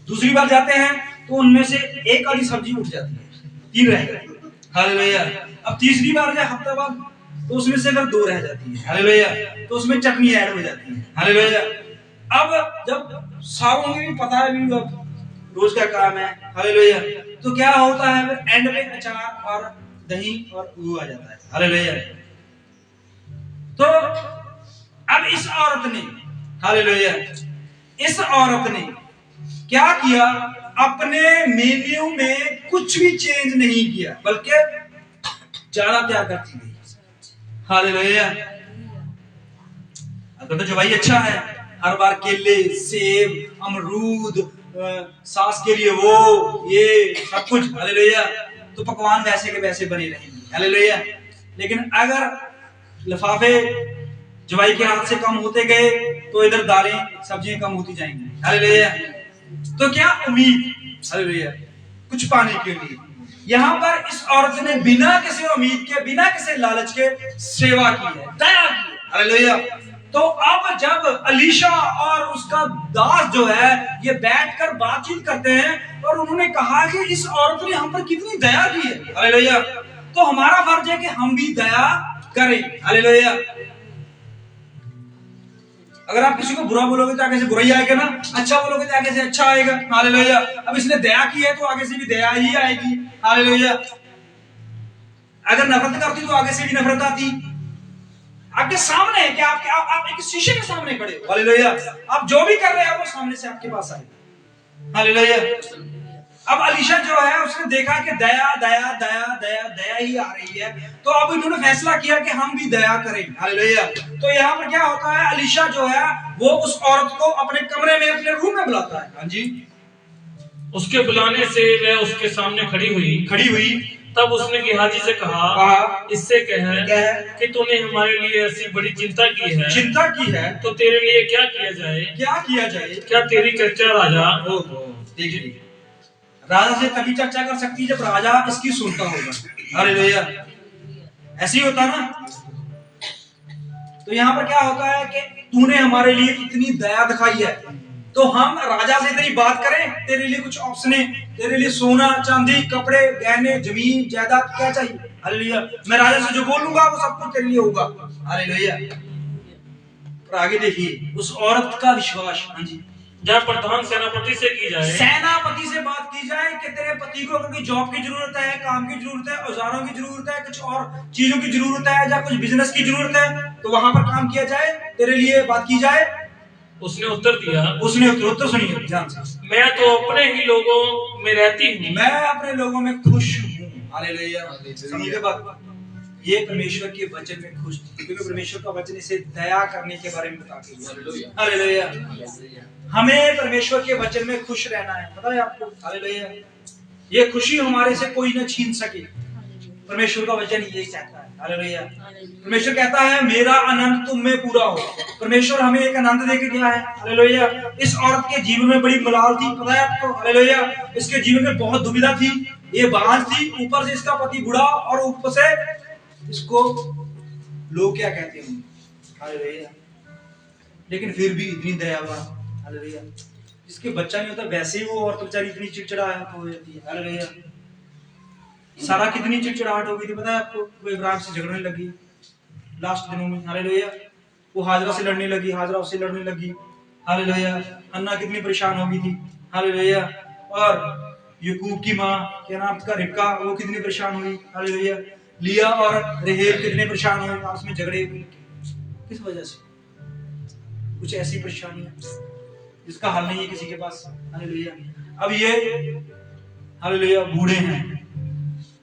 दूसरी बार जाते हैं तो उनमें से एक आधी सब्जी उठ जाती है, 3 रह गए, हालेलुया। अब तीसरी बार या हफ्ता बाद तो उसमें से अगर 2 रह जाती है, हालेलुया, तो उसमें चटनी ऐड हो जाती है, हालेलुया। अब जब सारों में भी पता है भी अब रोज का काम है, हालेलुया, तो क्या होता है फिर एंड में अचार और दही और वो आ जाता है, हालेलुया। तो अब इस औरत ने, हालेलुया, इस औरत ने क्या किया, अपने मेन्यू में कुछ भी चेंज नहीं किया, बल्कि ज्यादा त्याग करती गई, हालेलुया। अब तो जो भाई अच्छा है, हर बार केले, सेब, अमरूद, सास के लिए वो ये सब कुछ, हालेलुया, तो पकवान वैसे के वैसे बने रहेंगे, हालेलुया। लेकिन अगर लिफाफे जवाई के हाथ से कम होते गए तो इधर दालें सब्जियां कम होती जाएंगी, हालेलुया। तो क्या उम्मीद, हालेलुया, कुछ पाने के लिए यहाँ पर इस औरत ने बिना किसी उम्मीद के, बिना किसी लालच के सेवा की है, दया की है, हालेलुया। तो अब जब अलीशा और उसका दास जो है ये बैठकर बातचीत करते हैं और उन्होंने कहा कि इस औरत ने हम पर कितनी दया की है, हालेलुया, तो हमारा फर्ज है कि हम भी दया करें, हालेलुया। अगर आप किसी को बुरा बोलोगे तो आगे से बुरा ही आएगा ना, अच्छा बोलोगे तो आगे से अच्छा आएगा, हालेलुया। अब इसने दया की है तो आगे से भी दया ही आएगी, हालेलुया। अगर नफरत करती तो आगे से भी नफरत आती। आपके सामने है कि आप एक शीशे के सामने खड़े हो, हालेलुया, आप जो भी कर रहे हो वो सामने से आपके पास आएगा, हालेलुया। अब अलीशा जो है उसने देखा कि दया दया दया दया दया ही आ रही है, तो अब इन्होंने फैसला किया कि हम भी दया करें, हालेलुया। तो यहाँ पर क्या होता है, अलीशा जो है वो उस औरत को अपने कमरे में, अपने रूम में बुलाता है, हाँ जी। उसके बुलाने से वह उसके सामने खड़ी हुई। तब उसने गेहाजी से कहा, इससे कह कि तूने हमारे लिए ऐसी बड़ी चिंता की है, तो तेरे लिए क्या किया जाए, क्या तेरी चर्चा राजा। देखिए, राजा से तभी चर्चा कर सकती जब राजा इसकी सुनता होगा, हालेलुया, ऐसे ही होता ना। तो यहाँ पर क्या होता है कि तूने हमारे लिए इतनी दया दिखाई है, तो हम राजा से तेरी बात करें, तेरे लिए कुछ ऑप्शन, तेरे लिए सोना चांदी कपड़े गहने जमीन जायदाद क्या चाहिए, हालेलुया। मैं राजा से जो बोलूंगा वो सब कुछ तेरे लिए होगा, हालेलुया। और आगे देखिए उस औरत का विश्वास, हाँ जी। जब प्रधान सेनापति से की जाए, सेनापति से बात की जाए कि तेरे पति को क्योंकि जॉब की जरूरत है, काम की जरूरत है, औजारों की जरूरत है, कुछ और चीजों की जरूरत है, या कुछ बिजनेस की जरूरत है, तो वहां पर काम किया जाए, तेरे लिए बात की जाए। उसने उत्तर सुनिए ध्यान से, मैं तो अपने ही लोगों में रहती हूँ, मैं अपने लोगों में खुश हूँ, हालेलुया। समझे बात, ये परमेश्वर के वचन में खुश, क्योंकि परमेश्वर का वचन इसे दया करने के बारे में बताती है, हालेलुया। हमें परमेश्वर के वचन में खुश रहना है, पता है आपको, हालेलुया। ये खुशी हमारे से कोई न छीन सके, परमेश्वर का वचन यही कहता है, हालेलुया। परमेश्वर कहता है मेरा आनंद तुम में पूरा हो। परमेश्वर हमें एक आनंद देके गया है, हालेलुया। इस औरत के जीवन में बड़ी मलाल थी, पता है आपको, हालेलुया। इसके जीवन में बहुत दुविधा थी, ये बांझ थी, ऊपर से इसका पति बूढ़ा, और ऊपर से इसको लोग क्या कहते हैं, हालेलुया। लेकिन फिर भी इतनी दयावान, हालेलुया। जिसके बच्चा नहीं होता वैसे ही वो औरत बेचारी इतनी चिड़चिड़ाहट हो जाती है, हालेलुया। सारा कितनी चिड़चिड़ाहट हो गई थी, पता है आपको, वो इब्राहिम से झगड़ने लगी लास्ट दिनों में, हालेलुया। वो हाजरा से लड़ने लगी, हाजरा उससे लड़ने लगी, हालेलुया। अन्ना कितनी परेशान हो गई थी, हालेलुया। और याकूब की माँ क्या नाम था, रिबका, वो कितनी परेशान हुई, हालेलुया। लिया और रहेल कितने परेशान हुए, आपस में झगड़े हुए, किस वजह से, कुछ ऐसी परेशानियां जिसका हल नहीं है किसी के पास, हालेलुया। अब ये हालेलुया बूढ़े हैं,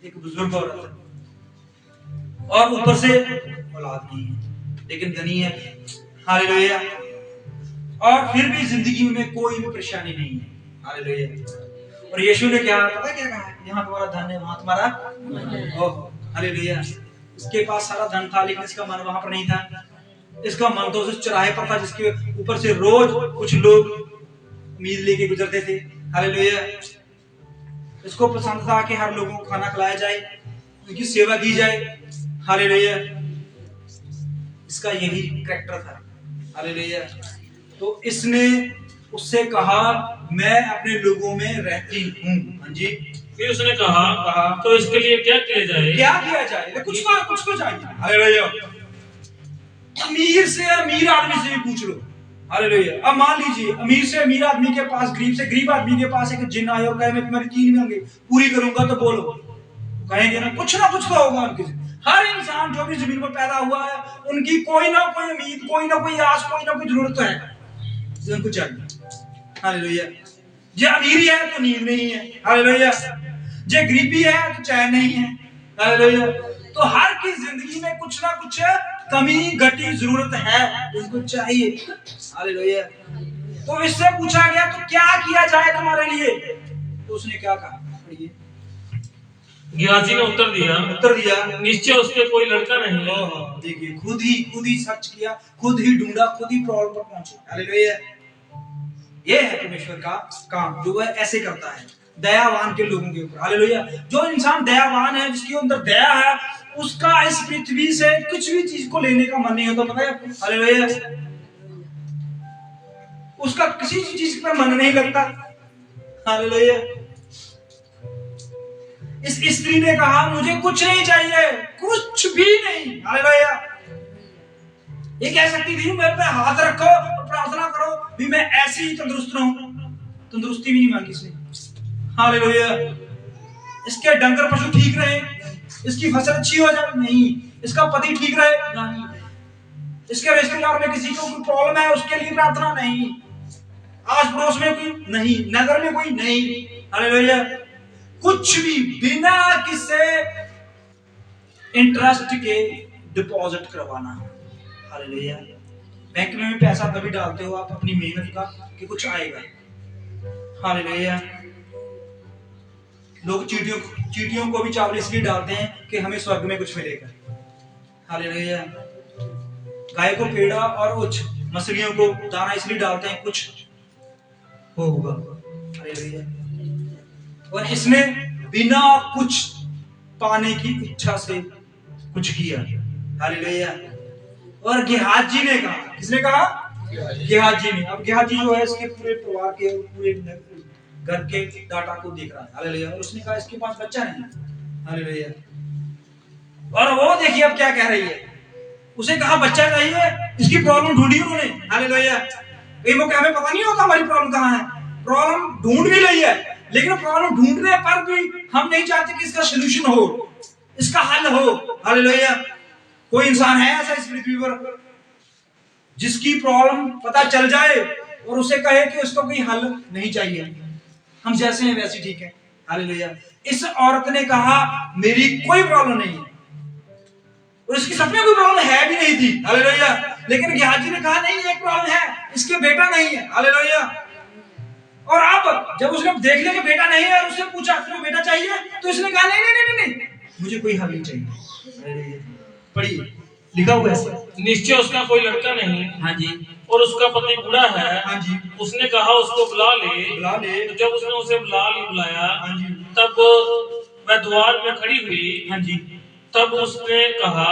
एक बुजुर्ग औरत है, और ऊपर से औलाद नहीं है, लेकिन धनी है, हालेलुया। और फिर भी जिंदगी में कोई भी परेशानी नहीं है, हालेलुया। और यीशु ने क्या पता क्या कहा, यहाँ तुम्हारा धन है, वहां तुम्हारा ओह, हालेलुया। इसके पास सारा धन था, लेकिन इसका मन वहां पर नहीं था। इसका मन तो उस चौराहे पर था जिसके ऊपर से रोज कुछ लोग उम्मीद लेके गुजरते थे, हालेलुया। इसको पसंद था कि हर लोगों को खाना खिलाया जाए, उनकी सेवा की जाए, हालेलुया। इसका यही कैरेक्टर था, हालेलुया। तो इसने उससे कहा मैं अपने लोगों में रहती हूँ। हाँ जी। फिर उसने कहा तो इसके लिए क्या किया जाए? क्या किया जाए? कुछ तो चाहिए। हालेलुया। अमीर से अमीर आदमी से भी पूछ लो। हालेलुया। अब मान लीजिए अमीर से अमीर आदमी के पास, गरीब से गरीब आदमी के पास एक जिन आए और कहे मैं तुम्हारी 3 मांगे पूरी करूंगा, तो बोलो कहेंगे ना कुछ तो होगा उनके। हर इंसान जो भी जमीन पर पैदा हुआ है उनकी कोई ना कोई उम्मीद, कोई ना कोई आस, कोई ना कोई जरूरत है जो उनको चाहिए। हालेलुया। जे अमीरी है तो नींद नहीं है। हालेलुया। जे गरीबी है तो चैन नहीं है। हालेलुया। तो हर की जिंदगी में कुछ ना कुछ कमी घटी जरूरत है, उनको चाहिए। हालेलुया। तो इससे पूछा गया तो क्या किया जाए तुम्हारे लिए? तो उसने क्या कहा? गेहाजी ने उत्तर दिया निश्चय उसके कोई लड़का नहीं। देखिए खुद ही सर्च किया, खुद ही ढूंढा, खुद ही प्रॉब्लम पर पहुंचे। हालेलुया। ये है परमेश्वर का काम, जो वह ऐसे करता है दयावान के लोगों के ऊपर। हालेलुया। जो इंसान दयावान है, जिसके अंदर दया है, उसका इस पृथ्वी से कुछ भी चीज को लेने का मन नहीं होता, पता है आपको? हालेलुया। उसका किसी चीज पर मन नहीं लगता। हालेलुया। इस स्त्री ने कहा मुझे कुछ नहीं चाहिए, कुछ भी नहीं। हालेलुया। ये कह सकती थी मेरे पे हाथ रखो और प्रार्थना करो भी मैं ऐसे ही तंदुरुस्त रहूं। तंदुरुस्ती भी नहीं मांगी इसने। हालेलुया। इसके डंगर पशु ठीक रहे, इसकी फसल अच्छी हो जाए, नहीं। इसका पति ठीक रहे, नहीं। इसके रिश्तेदार में किसी को कोई प्रॉब्लम है, उसके लिए प्रार्थना, नहीं। आस पड़ोस में कोई नहीं, नगर में कोई नहीं। हालेलुया। कुछ भी बिना किसी इंटरेस्ट के डिपॉजिट करवाना। हालेलुया। बैंक में भी पैसा तभी डालते हो आप अपनी मेहनत का कि कुछ आएगा। हालेलुया। लोग चींटियों को भी चावल इसलिए डालते हैं कि हमें स्वर्ग में कुछ मिलेगा। हालेलुया। गाय को पेड़ा और उच्च मछलियों को दाना इसलिए डालते हैं कुछ होगा। हालेलुया। और इसने बिना कुछ पाने की इच्छा से कुछ किया। हालेलुया। और गेहाजी ने कहा, किसने कहा? गेहाजी ने। अब गेहाजी जो है इसके पूरे परिवार के, पूरे घर के डाटा को देख रहा है। हालेलुया। और उसने कहा इसके पास बच्चा नहीं। हालेलुया। और वो देखिए अब क्या कह रही है। उसे कहा बच्चा चाहिए, इसकी प्रॉब्लम ढूंढी उन्होंने। हालेलुया। हमें पता नहीं होता हमारी प्रॉब्लम कहाँ है। प्रॉब्लम ढूंढ भी ली है, लेकिन प्रॉब्लम ढूंढने पर भी हम नहीं चाहते कि इसका सलूशन हो, इसका हल हो। हालेलुया। कोई इंसान है ऐसा इस पृथ्वी पर जिसकी प्रॉब्लम पता चल जाए और उसे कहे कि उसको कोई हल नहीं चाहिए, हम जैसे हैं वैसे ठीक है। हालेलुया। इस औरत ने कहा मेरी कोई प्रॉब्लम नहीं है, और इसकी सच में कोई प्रॉब्लम है भी नहीं थी। हालेलुया। लेकिन गेहाजी ने कहा नहीं एक प्रॉब्लम है, इसके बेटा नहीं है। हालेलुया। और अब जब उसने देख लिया कि बेटा नहीं है और उससे पूछा तुम्हें बेटा चाहिए, तो इसने कहा नहीं नहीं नहीं नहीं, मुझे कोई हल नहीं चाहिए। पढ़िए, लिखा हुआ है निश्चय उसका कोई लड़का नहीं। हाँ जी। और उसका पति बूढ़ा है। हाँ जी। उसने कहा उसको बुला ले। तो जब उसने उसे बुलाया, हाँ जी। तब वह द्वार में खड़ी हुई। हाँ जी। तब उसने कहा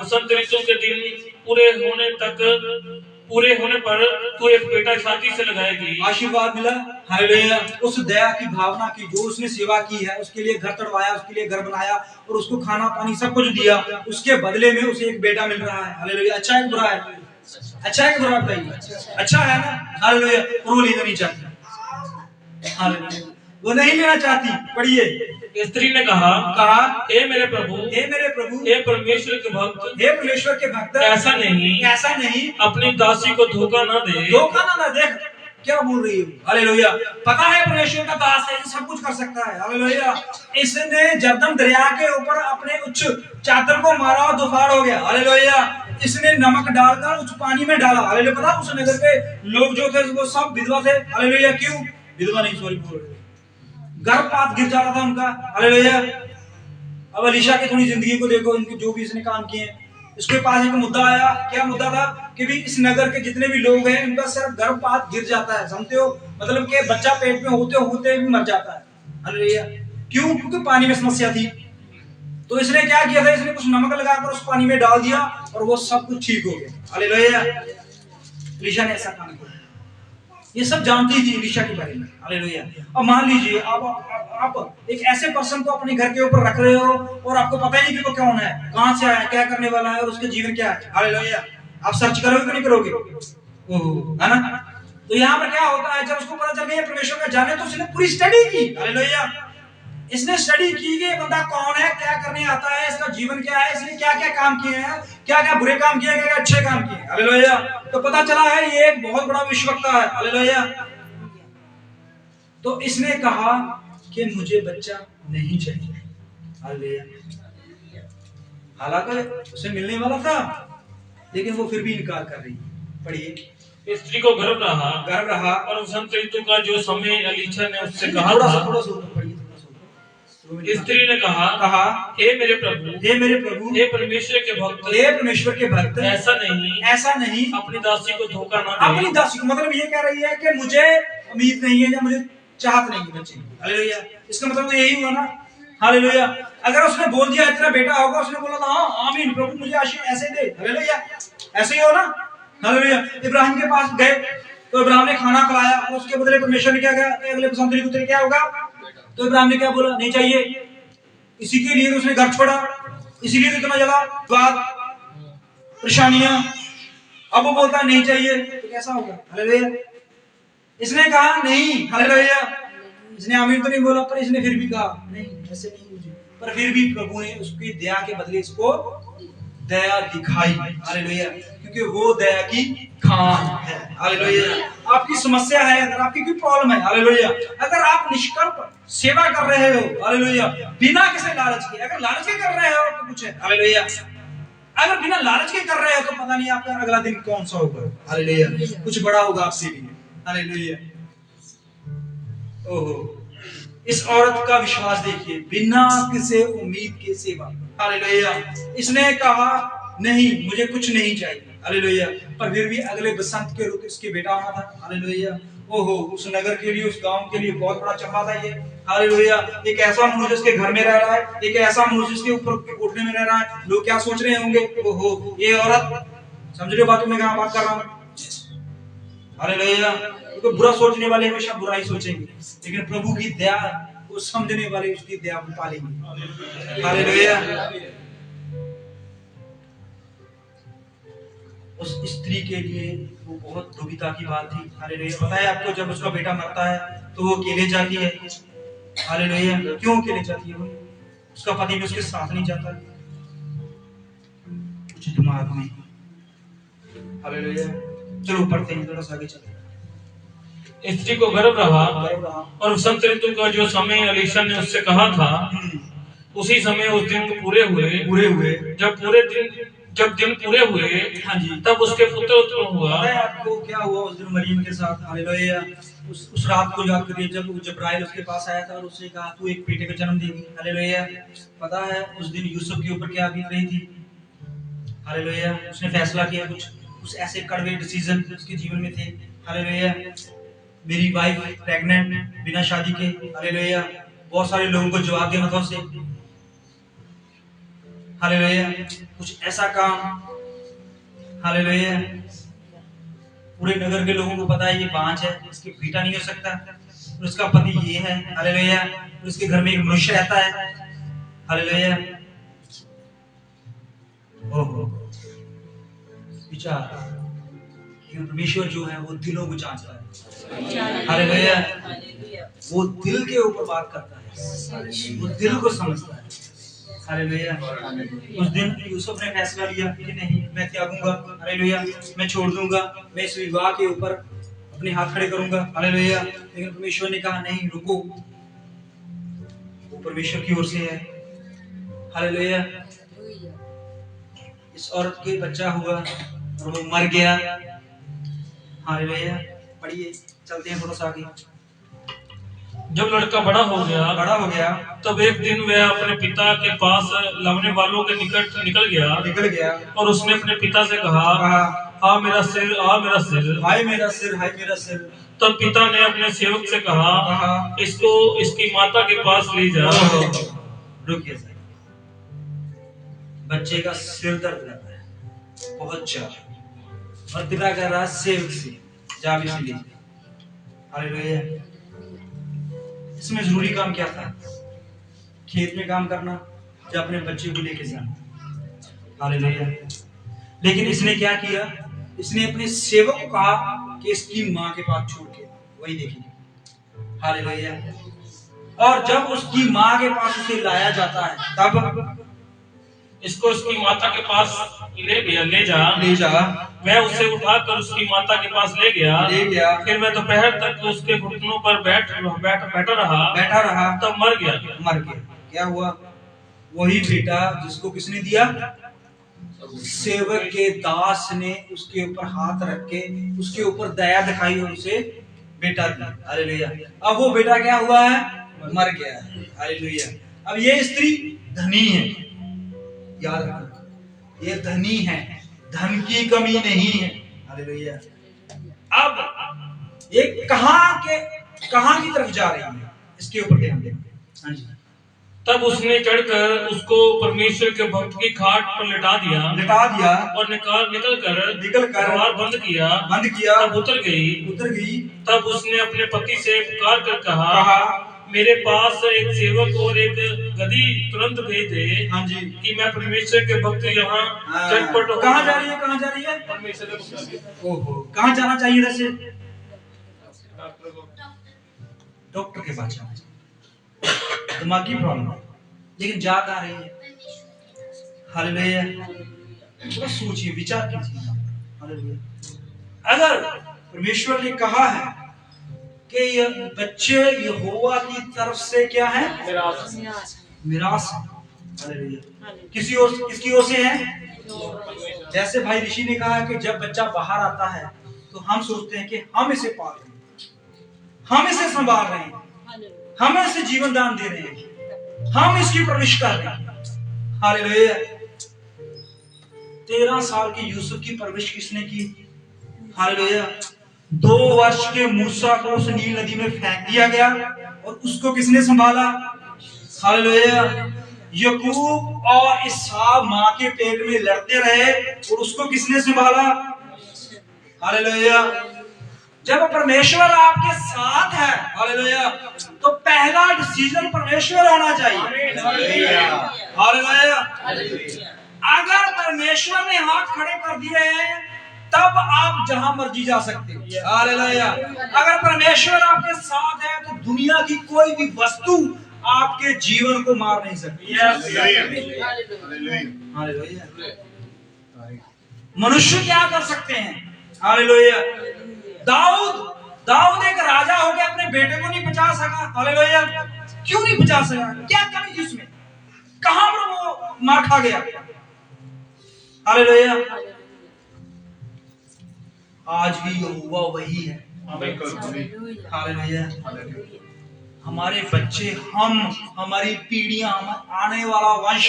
वसंत ऋतु के दिन पूरे होने पर तू एक बेटा छाती से लगाएगी। आशीर्वाद मिला। हालेलुया। उस दया की भावना की जो उसने सेवा की है, उसके लिए घर तड़वाया, उसके लिए घर बनाया और उसको खाना पानी सब कुछ दिया, उसके बदले में उसे एक बेटा मिल रहा है। हालेलुया। अच्छा है बुरा है? अच्छा है बुरा बताइए? अच्छा है ना। हालेलुया। और वो लेना नहीं चाहती। हालेलुया। वो नहीं लेना चाहती। पढ़िए। स्त्री ने कहा हे मेरे प्रभु, हे परमेश्वर के भक्त, ऐसा नहीं अपनी दासी को धोखा ना दे। देख क्या बोल रही है। हालेलुया। पता है परमेश्वर का दास है, सब कुछ कर सकता है। हालेलुया। इसने जर्दन दरिया के ऊपर अपने उच्च चादर को मारा और दोपहर हो गया। हालेलुया। इसने नमक डालकर उस पानी में डाला। हालेलुया। पता उस नगर के लोग जो थे वो सब विधवा थे। हालेलुया। क्यों विधवा नहीं, सॉरी, गर्भपात गिर जाता था उनका। हालेलुया। अब अलीशा की थोड़ी जिंदगी को देखो, इनके जो भी इसने काम किए। इसके पास एक मुद्दा आया। क्या मुद्दा था? कि भी इस नगर के जितने भी लोग हैं इनका सिर्फ गर्भपात गिर जाता है। समझते हो? मतलब कि बच्चा पेट में होते होते भी मर जाता है। हालेलुया। क्यों? क्योंकि पानी में समस्या थी। तो इसने क्या किया था? इसने कुछ नमक लगाकर उस पानी में डाल दिया और वो सब कुछ ठीक हो गया। हालेलुया। अलीशा ने ऐसा काम किया। ये सब जानती थी एलीशा के बारे में। हालेलुया। अब मान लीजिए आप एक ऐसे पर्सन को अपने घर के ऊपर रख रहे हो और आपको पता ही नहीं कि वो कौन है, कहां से आया, क्या करने वाला है और उसके जीवन क्या है। हालेलुया। आप सर्च करोगे कि नहीं करोगे? है ना? तो यहाँ पर क्या होता है, जब उसको पता चल गया परमेश्वर का जाने, तो उसने पूरी स्टडी की। हालेलुया। इसने स्टडी की कि बंदा कौन है, क्या करने आता है, इसका जीवन क्या है, इसने क्या क्या काम किए हैं, क्या क्या बुरे काम किए, क्या क्या अच्छे काम किए। हालेलुया। तो पता चला है ये एक बहुत बड़ा विश्ववक्ता है। हालेलुया। तो इसने कहा कि मुझे बच्चा नहीं चाहिए। हालेलुया। हालांकि उसे मिलने वाला था, लेकिन वो फिर भी इनकार कर रही है। पढ़िए। स्त्री को गर्व रहा और वसंत ऋतु का जो समय एलीशा ने उससे कहा थोड़ा था, सा पढ़िए। स्त्री ने कहा, हे मेरे प्रभु, हे परमेश्वर के भक्त, ऐसा नहीं अपनी दासी को धोखा ना दे। अपनी दासी को मतलब ये कह रही है कि मुझे उम्मीद नहीं है या मुझे चाहत नहीं है बच्चे। हालेलुया। इसका मतलब तो यही हुआ ना। हालेलुया। अगर उसने बोल दिया तेरा बेटा होगा, उसने बोला था हाँ आमीन प्रभु मुझे आशीष ऐसे दे। हालेलुया। ऐसे ही हो ना। हालेलुया। इब्राहिम के पास गए तो इब्राहिम ने खाना खिलाया, उसके बदले परमेश्वर ने क्या कहा, अगले बसंत ऋतु में क्या होगा? तो इब्राहिम ने क्या बोला? नहीं चाहिए। इसी के लिए तो उसने घर छोड़ा, इसीलिए तो इतना जला बात परेशानियां। अब वो बोलता नहीं चाहिए, तो कैसा होगा? हालेलुया। इसने कहा नहीं। हालेलुया। इसने आमीन तो नहीं बोला, पर इसने फिर भी कहा नहीं ऐसे नहीं मुझे, पर फिर भी प्रभु ने उसकी दया के बदले इसको दया दिखाई। हालेलुया। क्योंकि वो दया की खान है। हालेलुया। आपकी समस्या है, अगर आपकी कोई प्रॉब्लम है, हालेलुया, अगर आप निष्कर्म सेवा कर रहे हो, हालेलुया, बिना किसी लालच के, अगर लालच के कर रहे हो तो कुछ है। हालेलुया। अगर बिना लालच के कर रहे हो तो पता नहीं आपका अगला दिन कौन सा होगा। हालेलुया। कुछ बड़ा होगा आपसे भी। हालेलुया। ओहो, इस औरत का विश्वास देखिए, बिना किसी उम्मीद के सेवा। हालेलुया। इसने कहा नहीं मुझे कुछ नहीं चाहिए। हालेलुया। पर फिर भी अगले बसंत के ऋतु इसके बेटा होना था। हालेलुया। ओहो, उस नगर के लिए, उस गांव के लिए बहुत बड़ा चमड़ा था ये। हालेलुया। एक ऐसा मनुष्य जिसके घर में रह रहा है, एक ऐसा मनुष्य जिसके ऊपर कोठरी में रह रहा है, लोग क्या सोच रहे होंगे? ओहो, ये औरत, समझ रहे हो बात में कहां बात कर रहा हूं? हालेलुया। तो बुरा सोचने वाले हमेशा बुरा ही सोचेंगे, लेकिन प्रभु की दया को समझने वाले उसकी दया को पालेंगे। हालेलुया। उस स्त्री के लिए वो बहुत दुविधा की बात थी। हालेलुया। पता है आपको, जब उसका बेटा मरता है तो वो अकेले जाती है। हालेलुया। क्यों अकेले जाती है? वो उसका पति भी उसके साथ नहीं जाता। कुछ दिमाग में। हालेलुया। चलो पढ़ते हैं, थोड़ा सा आगे चलते हैं। स्त्री को गर्व रहा और वसंत ऋतु का जो समय एलीशा ने उससे कहा था, उसी समय उस दिन पूरे हुए। जब दिन पूरे हुए, हाँ जी, तब उसके पुत्र उत्पन्न हुआ। आपको क्या हुआ उस दिन मरियम के साथ? हालेलुया। उस रात को याद करिए जब जब्राइल उसके पास आया था और उसने कहा तू एक बेटे को जन्म देगी। हालेलुया। पता है उस दिन यूसुफ के ऊपर क्या बीत रही थी? हालेलुया। उसने फैसला किया, कुछ ऐसे कड़वे डिसीजन उसके जीवन में थे। हालेलुया। मेरी वाइफ प्रेग्नेंट बिना शादी के। हालेलुया। बहुत सारे लोगों को जवाब दिया मतलब से। हालेलुया। कुछ ऐसा काम, हालेलुया, पूरे नगर के लोगों को पता है ये बांझ है, इसके बेटा नहीं हो सकता, और उसका पति ये है। हालेलुया। उसके घर में एक मनुष्य रहता है। हालेलुया। ओहो, विचार, परमेश्वर जो है वो दिलों को जांचता है। हालेलुया। वो दिल के ऊपर बात करता है, वो दिल को समझता है। हालेलुया। उस दिन यूसुफ ने फैसला लिया कि नहीं मैं त्यागूंगा। हालेलुया। मैं छोड़ दूंगा, मैं इस विवाह के ऊपर अपने हाथ खड़े करूंगा। हालेलुया। लेकिन परमेश्वर ने कहा नहीं रुको, वो परमेश्वर की ओर से है। हालेलुया। इस औरत के बच्चा हुआ और वो मर गया। हालेलुया। पढ़िए, चलते हैं थोड़ा सा आगे। जब लड़का बड़ा हो गया तब एक दिन वह अपने पिता के पास लाने वालों के निकट निकल गया और उसने अपने पिता से कहा, आ मेरा सिर, आ मेरा सिर, हाय मेरा सिर, हाय मेरा सिर। तब पिता ने अपने सेवक से कहा, इसको इसकी माता के पास ले जा। रुकिए सर, बच्चे का सिर दर्द कर रहा है बहुत ज्यादा, और पिता कह रहा है सेवक से जा भी ले। हालेलुया। इसमें जरूरी काम क्या था? खेत में काम करना या अपने बच्चे को लेके जाना। हालेलुया। लेकिन इसने क्या किया? इसने अपने सेवक को कहा कि इसकी माँ के पास छोड़ के, वही देखिए। हालेलुया। और जब उसकी माँ के पास उसे लाया जाता है तब इसको उसकी माता के पास ले जा। मैं उसे उठाकर उसकी माता के पास ले गया। फिर मैं दोपहर तक उसके घुटनों पर बैठा रहा। तब मर गया। क्या हुआ? वही बेटा जिसको किसने दिया? सेवक के दास ने उसके ऊपर हाथ रख के उसके ऊपर दया दिखाई और उसे बेटा दिया। हालेलुया। अब वो बेटा क्या हुआ है? मर गया है। हालेलुया। अब ये स्त्री धनी है, याद रखना, ये धनी है, धन की कमी नहीं है। हालेलुया। अब ये कहां की तरफ जा रही है, इसके ऊपर ध्यान दें। हाँ जी। तब उसने चढ़कर उसको परमेश्वर के भक्त की खाट पर लिटा दिया और निकल कर द्वार बंद किया। तब उतर गई। तब उसने अपने पति से पुकार कर कहा, मेरे पास एक सेवक और एक गधी तुरंत भेज दे। हाँ जी। कि मैं परमेश्वर के भक्त यहाँ चटपट। कहाँ जा रही है? परमेश्वर के भक्त। ओहो, कहाँ जाना चाहिए? वैसे डॉक्टर के पास जाना चाहिए, दिमागी प्रॉब्लम, लेकिन जा कहाँ रही है? हालेलुया। थोड़ा सोचिए, विचार कीजिए। हालेलुया। अगर परमेश्वर ने कहा है कि ये बच्चे यहोवा की तरफ से क्या है? मिरास है। हालेलुया। किसकी ओर से है? जैसे भाई ऋषि ने कहा कि जब बच्चा बाहर आता है तो हम सोचते हैं कि हम इसे पाल रहे हैं, हम इसे संभाल रहे हैं, हम इसे जीवन दान दे रहे हैं, हम इसकी परवरिश कर रहे हैं। हालेलुया। 13 साल के यूसुफ की परवरिश किसने की? हालेलुया। 2 वर्ष के मूसा को उस नील नदी में फेंक दिया गया और उसको किसने संभाला? हालेलुया। याकूब और इसहाक मां के पेट में लड़ते रहे और उसको किसने संभाला? हालेलुया। जब परमेश्वर आपके साथ है, हालेलुया, तो पहला डिसीजन परमेश्वर होना चाहिए। हालेलुया। अगर परमेश्वर ने हाथ खड़े कर दिए हैं तब आप जहां मर्जी जा सकते हो। हालेलुया। अगर परमेश्वर आपके साथ है तो दुनिया की कोई भी वस्तु आपके जीवन को मार नहीं सकती। हालेलुया। मनुष्य क्या कर सकते हैं? हालेलुया। दाऊद एक राजा हो गया, अपने बेटे को नहीं बचा सका। हालेलुया। क्यों नहीं बचा सका? क्या कमी थी उसमें? कहां पर वो मार खा गया? हालेलुया। आज भी यहोवा वही है। हालेलुया। हमारे बच्चे, हमारी पीढ़ियां, आने वाला वंश,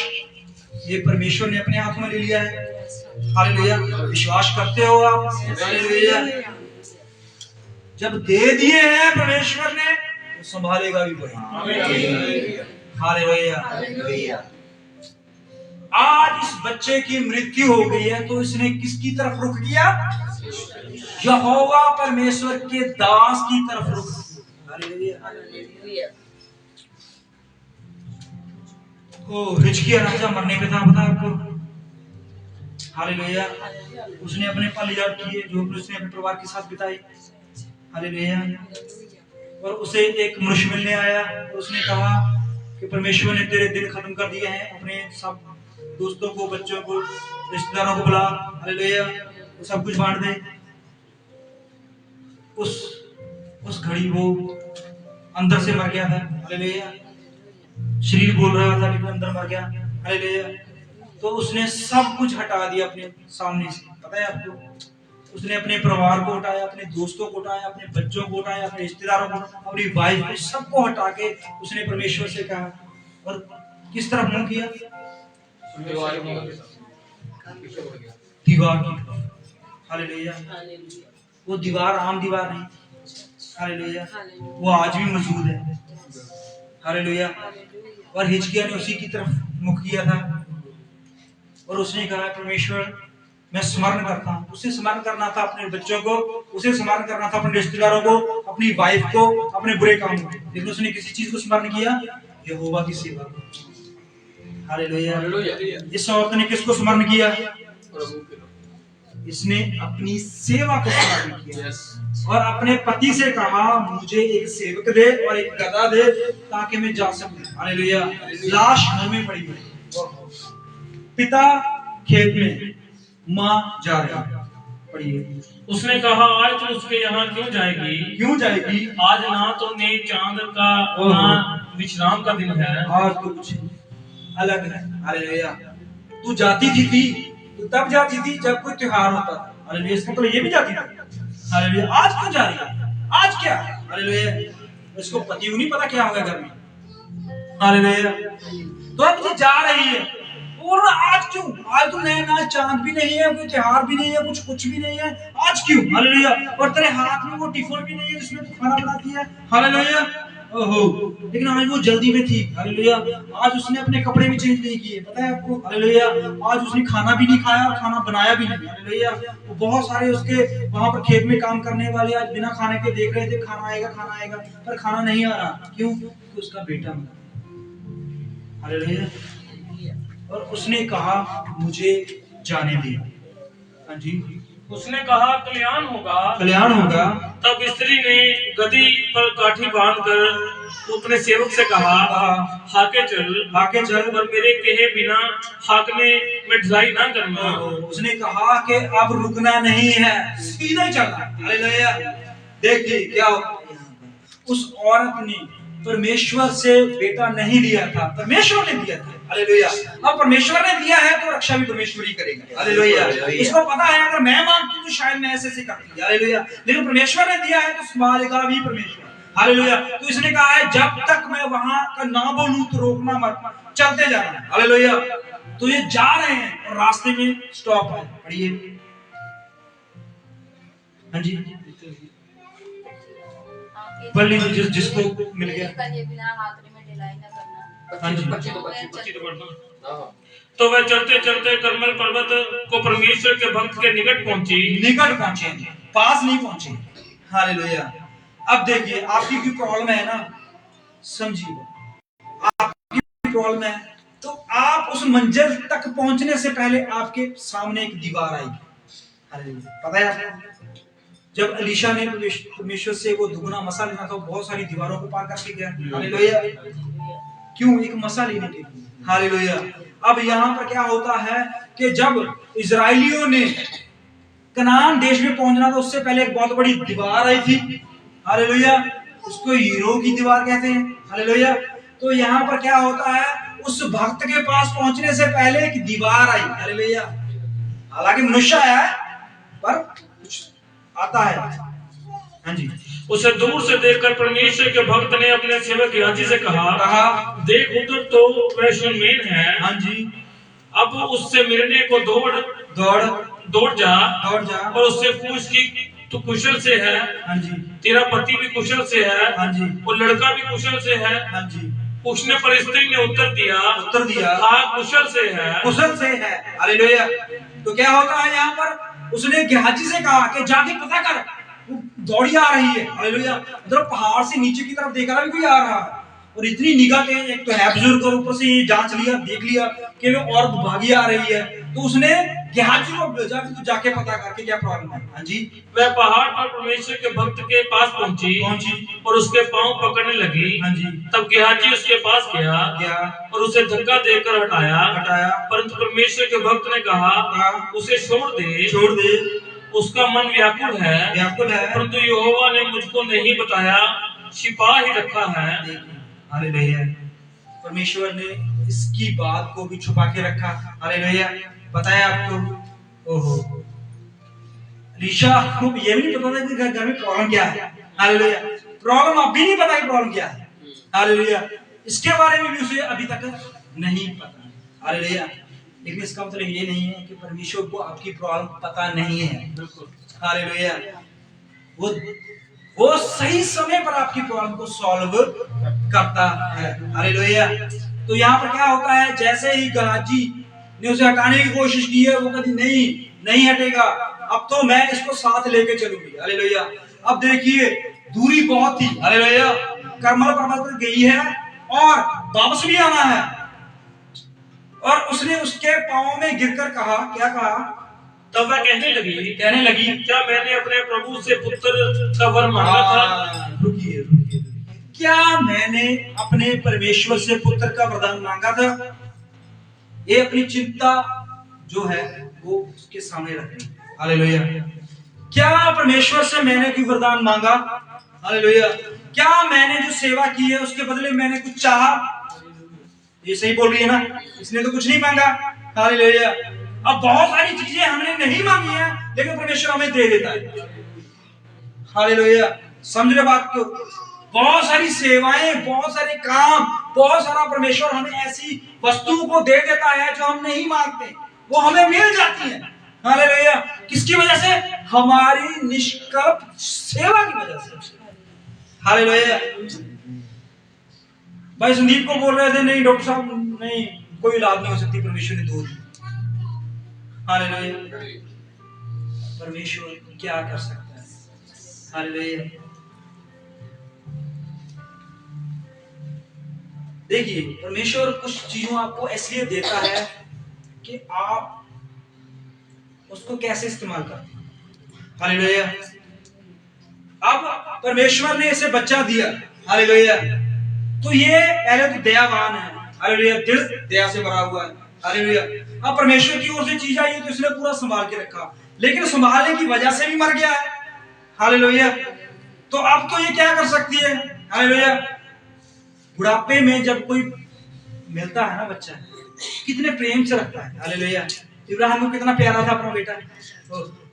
ये परमेश्वर ने अपने हाथ में ले लिया है। हालेलुया। विश्वास करते हो आप? हालेलुया। जब दे दिए हैं परमेश्वर ने तो संभालेगा भी वही। हालेलुया। आज इस बच्चे की मृत्यु हो गई है तो इसने किसकी तरफ रुख किया? यहोवा परमेश्वर के दास की तरफ रुख। हालेलुया। हिजकिय्याह राजा मरने पे था, पता आपको? हालेलुया। उसने अपने पल याद किए जो उसने अपने परिवार के साथ बिताए। हालेलुया। और उसे एक मनुष्य मिलने आया और उसने कहा कि परमेश्वर ने तेरे दिन खत्म कर दिए हैं, अपने सब दोस्तों को, बच्चों को, रिश्तेदारों को बुला। हालेलुया। तो सब कुछ बांट दे। उस घड़ी वो अंदर से मर गया था। हालेलुया। शरीर बोल रहा था लेकिन अंदर मर गया। हालेलुया। तो उसने सब कुछ हटा दिया अपने सामने से। पता है आपको? उसने अपने परिवार को हटाया, अपने दोस्तों को हटाया, अपने बच्चों को हटाया, अपने रिश्तेदारों को, अपनी वाइफ को, सबको हटा के उसने परमेश्वर से कहा और किस तरफ मुंह किया? दीवार की तरफ। हालेलुया। वो दीवार आम दीवार नहीं। हालेलुया। वो आज भी मौजूद है। हालेलुया। और हिजकिय्याह ने उसी की तरफ मुख किया था और उसने कहा, परमेश्वर मैं स्मरण करता हूँ। उसे स्मरण करना था अपने बच्चों को, उसे स्मरण करना था अपने रिश्तेदारों को, अपनी वाइफ को, अपने बुरे कामों को, लेकिन उसने किसी चीज को स्मरण किया? यहोवा की सेवा को। हालेलुया। इस औरत ने किसको स्मरण किया? इसने अपनी सेवा को स्मरण किया और अपने पति से कहा मुझे एक सेवक दे और एक गधा दे ताकि मैं जा सकूं। हालेलुया। लाश घर में पड़ी है, पिता खेत में, माँ जा रही पड़ी। उसने कहा आज तो उसके यहाँ क्यों जाएगी? क्यों जाएगी? आज ना तो ने चांद का ना विश्राम का दिन है। आज तो कुछ अलग है। हालेलुया। तू जाती थी तो तब जाती थी जब कोई त्योहार होता था। हालेलुया। इसका मतलब ये भी जाती थी। हालेलुया। आज क्यों जा रही है? आज क्या? हालेलुया। इसको पति को नहीं पता क्या होगा घर में। हालेलुया। तो अब ये जा रही है और आज क्यों? आज तो नया नया चांद भी नहीं है, कोई त्योहार भी नहीं है, कुछ भी नहीं है, आज क्यों? हालेलुया। और तेरे हाथ में वो टिफिन भी नहीं है जिसमें तू खाना बनाती है। हालेलुया। ओहो, लेकिन आज वो जल्दी में थी। हालेलुया। आज उसने अपने कपड़े भी चेंज नहीं किए, पता है आपको? हालेलुया। आज उसने खाना भी नहीं खाया और खाना बनाया भी नहीं। हालेलुया। वो बहुत सारे उसके वहां पर खेत में काम करने वाले आज बिना खाने के देख रहे थे, खाना आएगा, पर खाना नहीं आ रहा। क्यों? क्योंकि उसका बेटा मरा। हालेलुया। और उसने कहा मुझे जाने दे। हाँ जी। उसने कहा कल्याण होगा। तब स्त्री ने गदी पर काठी बांधकर अपने सेवक से कहा हाके चल और मेरे कहे बिना हाकने में ढिलाई ना करना। उसने कहा कि अब रुकना नहीं है, सीधा ही चलना। हालेलुया। देखिए क्या उस औरत ने परमेश्वर से बेटा नहीं लिया था, परमेश्वर ने दिया था। हालेलुया। अब परमेश्वर ने दिया है तो रक्षा भी परमेश्वर ही करेगा। हालेलुया। इसको पता है अगर मैं मांगती तो शायद मैं ऐसे करती। हालेलुया। लेकिन परमेश्वर ने दिया है तो संभालेगा भी परमेश्वर। हालेलुया। तो इसने कहा है जब तक मैं वहां का ना बोलूं तो रोकना मत, चलते जाना। हालेलुया। तो ये जा रहे हैं और रास्ते में स्टॉप है। पढ़िए। हाँ जी, पढ़ लीजिए जिसको मिल गया। हाँ जी। तो वह चलते चलते कर्मल पर्वत को परमेश्वर के भक्त के निकट पहुंचे, पास नहीं पहुंचे। हालेलुया। अब देखिए आपकी कोई प्रॉब्लम है ना, समझिए आपकी प्रॉब्लम है तो आप उस मंजिल तक पहुंचने से पहले आपके सामने एक दीवार आएगी। हालेलुया। पता है आपको जब अलीशा ने परमेश्वर से वो दुगना मसा लेना था, बहुत सारी दीवारों को पार करके गया। हालेलुया। क्यों? एक मसा लेने के लिए। हालेलुया। अब यहाँ पर क्या होता है कि जब इजराइलियों ने कनान देश में पहुंचना था उससे पहले एक बहुत बड़ी दीवार आई थी। हालेलुया। उसको हीरो की दीवार कहते हैं। हालेलुया। तो यहाँ पर क्या होता है, उस भक्त के पास पहुंचने से पहले एक दीवार आई। हालेलुया। हालांकि मनुष्य है पर कुछ आता है। हाँ जी। उसे दूर से देखकर परमेश्वर के भक्त ने अपने सेवक याजी से कहा देख उधर तो वह शूरवीर है। हाँ जी। अब उससे मिलने को दौड़ जा और उससे पूछ कि तू कुशल से है। हाँ जी। तेरा तेरा पति भी कुशल से है। हाँ जी। और लड़का भी कुशल से है। हाँ जी। उसने पर स्त्री ने उत्तर दिया हाँ कुशल से है। हालेलुया। तो क्या होता है यहाँ पर, उसने गेहाजी से कहा कि जाके पता कर, वो दौड़ी आ रही है। हालेलुया। उधर पहाड़ से नीचे की तरफ देखा भी कोई आ रहा है और इतनी निगाह तेज, एक तो है बुजुर्ग और ऊपर से जांच लिया, देख लिया कि वो औरत भागी आ रही है। तो उसने गेहाजी को भेजा कि तू जाके पता करके क्या प्रॉब्लम है। हाँ जी। वह पहाड़ पर परमेश्वर के भक्त के पास पहुंची और उसके पांव पकड़ने लगी। हाँ जी। तब गेहाजी उसके पास गया और उसे धक्का देकर हटाया। परंतु परमेश्वर के भक्त ने कहा उसे छोड़ दे, उसका मन व्याकुल है। परंतु यहोवा ने मुझको नहीं बताया, छिपा ही रखा है। हालेलुया। परमेश्वर ने इसकी बात को भी छुपा के रखा। हालेलुया। बताया आपको। ओहो, अलीशा को ये भी नहीं पता था कि घर में प्रॉब्लम क्या है। हालेलुया। प्रॉब्लम अभी नहीं पता कि प्रॉब्लम क्या है। हालेलुया। इसके बारे में भी उसे अभी तक नहीं पता। हालेलुया। लेकिन इसका मतलब ये नहीं है कि परमेश्वर को आपकी प्रॉब्लम पता नहीं है। हालेलुया। वो सही समय पर आपकी प्रॉब्लम को सॉल्व करता है। हालेलुया। तो यहाँ पर क्या होता है, जैसे ही गेहाजी ने उसे हटाने की कोशिश की है, वो कहती नहीं नहीं हटेगा, अब तो मैं इसको साथ लेके चलूंगी। हालेलुया। अब देखिए दूरी बहुत थी, हालेलुया, करमल पर्वत पर गई है और वापस भी आना है। और उसने उसके पांव में गिरकर कहा, क्या कहा? तब वह कहने लगी, क्या मैंने अपने प्रभु से पुत्र का वर मांगा था? रुकिए, क्या मैंने अपने परमेश्वर से पुत्र का वरदान मांगा था? ये अपनी चिंता जो है वो उसके सामने रखनी। हालेलुया। क्या परमेश्वर से मैंने कोई वरदान मांगा? हालेलुया। क्या मैंने जो सेवा की है उसके बदले मैंने कुछ चाहा? ये सही बोल रही है ना, इसने तो कुछ नहीं मांगा। हालेलुया। अब बहुत सारी चीजें हमने नहीं मांगी है लेकिन परमेश्वर हमें दे देता है। हालेलुया। समझ रहे बात को? बहुत सारी सेवाएं, बहुत सारे काम, बहुत सारा परमेश्वर हमें ऐसी वस्तुओं को दे देता है जो हम नहीं मांगते, वो हमें मिल जाती है। हालेलुया। किसकी वजह से? हमारी निष्कल्प सेवा की वजह से। हालेलुया। भाई संदीप को बोल रहे थे, नहीं डॉक्टर साहब नहीं, कोई इलाज नहीं हो सकती, परमेश्वर ने दो दी। हालेलुया। परमेश्वर क्या कर सकता है? हालेलुया। देखिए परमेश्वर कुछ चीजों आपको इसलिए देता है कि आप उसको कैसे इस्तेमाल करते हैं। हालेलुया। अब परमेश्वर ने इसे बच्चा दिया, हालेलुया, तो ये पहले तो दयावान है, हालेलुया, दिल दया से भरा हुआ है। हालेलुया। अब परमेश्वर की ओर से चीज आई तो इसने पूरा संभाल के रखा, लेकिन संभालने की वजह से भी मर गया है। हालेलुया। तो अब तो ये क्या कर सकती है? हालेलुया। बुढ़ापे में जब कोई मिलता है ना बच्चा, कितने प्रेम से रखता है। हालेलुया। इब्राहिम को कितना प्यारा था अपना बेटा।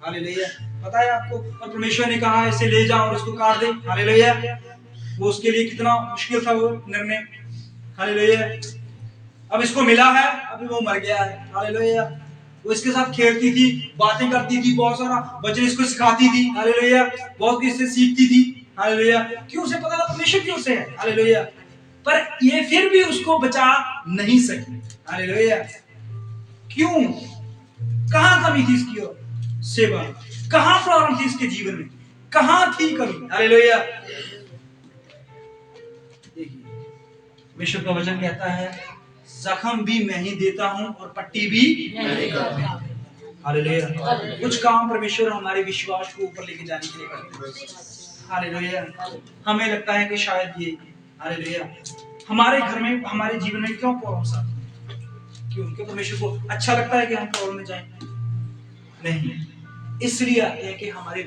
हालेलुया। पता है आपको? और परमेश्वर ने कहा इसे ले जाओ और इसको काट दे। हालेलुया। वो उसके लिए कितना मुश्किल था वो निर्णय। हालेलुया। अब इसको मिला है, अभी वो मर गया है। हालेलुया। वो इसके साथ खेलती थी, बातें करती थी, बहुत सारा वचन इसको सिखाती थी। हालेलुया। बहुत कुछ इससे सीखती थी। हालेलुया। क्यों? उसे पता था परमेश्वर की ओर से है। हालेलुया। पर ये फिर भी उसको बचा नहीं सकी। हालेलुया। क्यों? कहां कमी थी इसकी ओर सेवा? कहां प्रॉब्लम थी इसके जीवन में? कहां थी कमी? हालेलुया। देखिए परमेश्वर का वचन कहता है, जख्म भी मैं ही देता हूं और पट्टी भी मैं ही करता हूं। हालेलुया। कुछ काम परमेश्वर हमारे विश्वास को ऊपर लेके जाने के लिए करते हैं। हालेलुया। हमें लगता है कि शायद ये, हालेलुया, हमारे घर में, हमारे जीवन में क्यों प्रॉब्लम्स आती हैं? क्यों? क्या परमेश्वर को अच्छा लगता है कि हम प्रॉब्लम में जाएं? नहीं, इसलिए आते हैं कि हमारे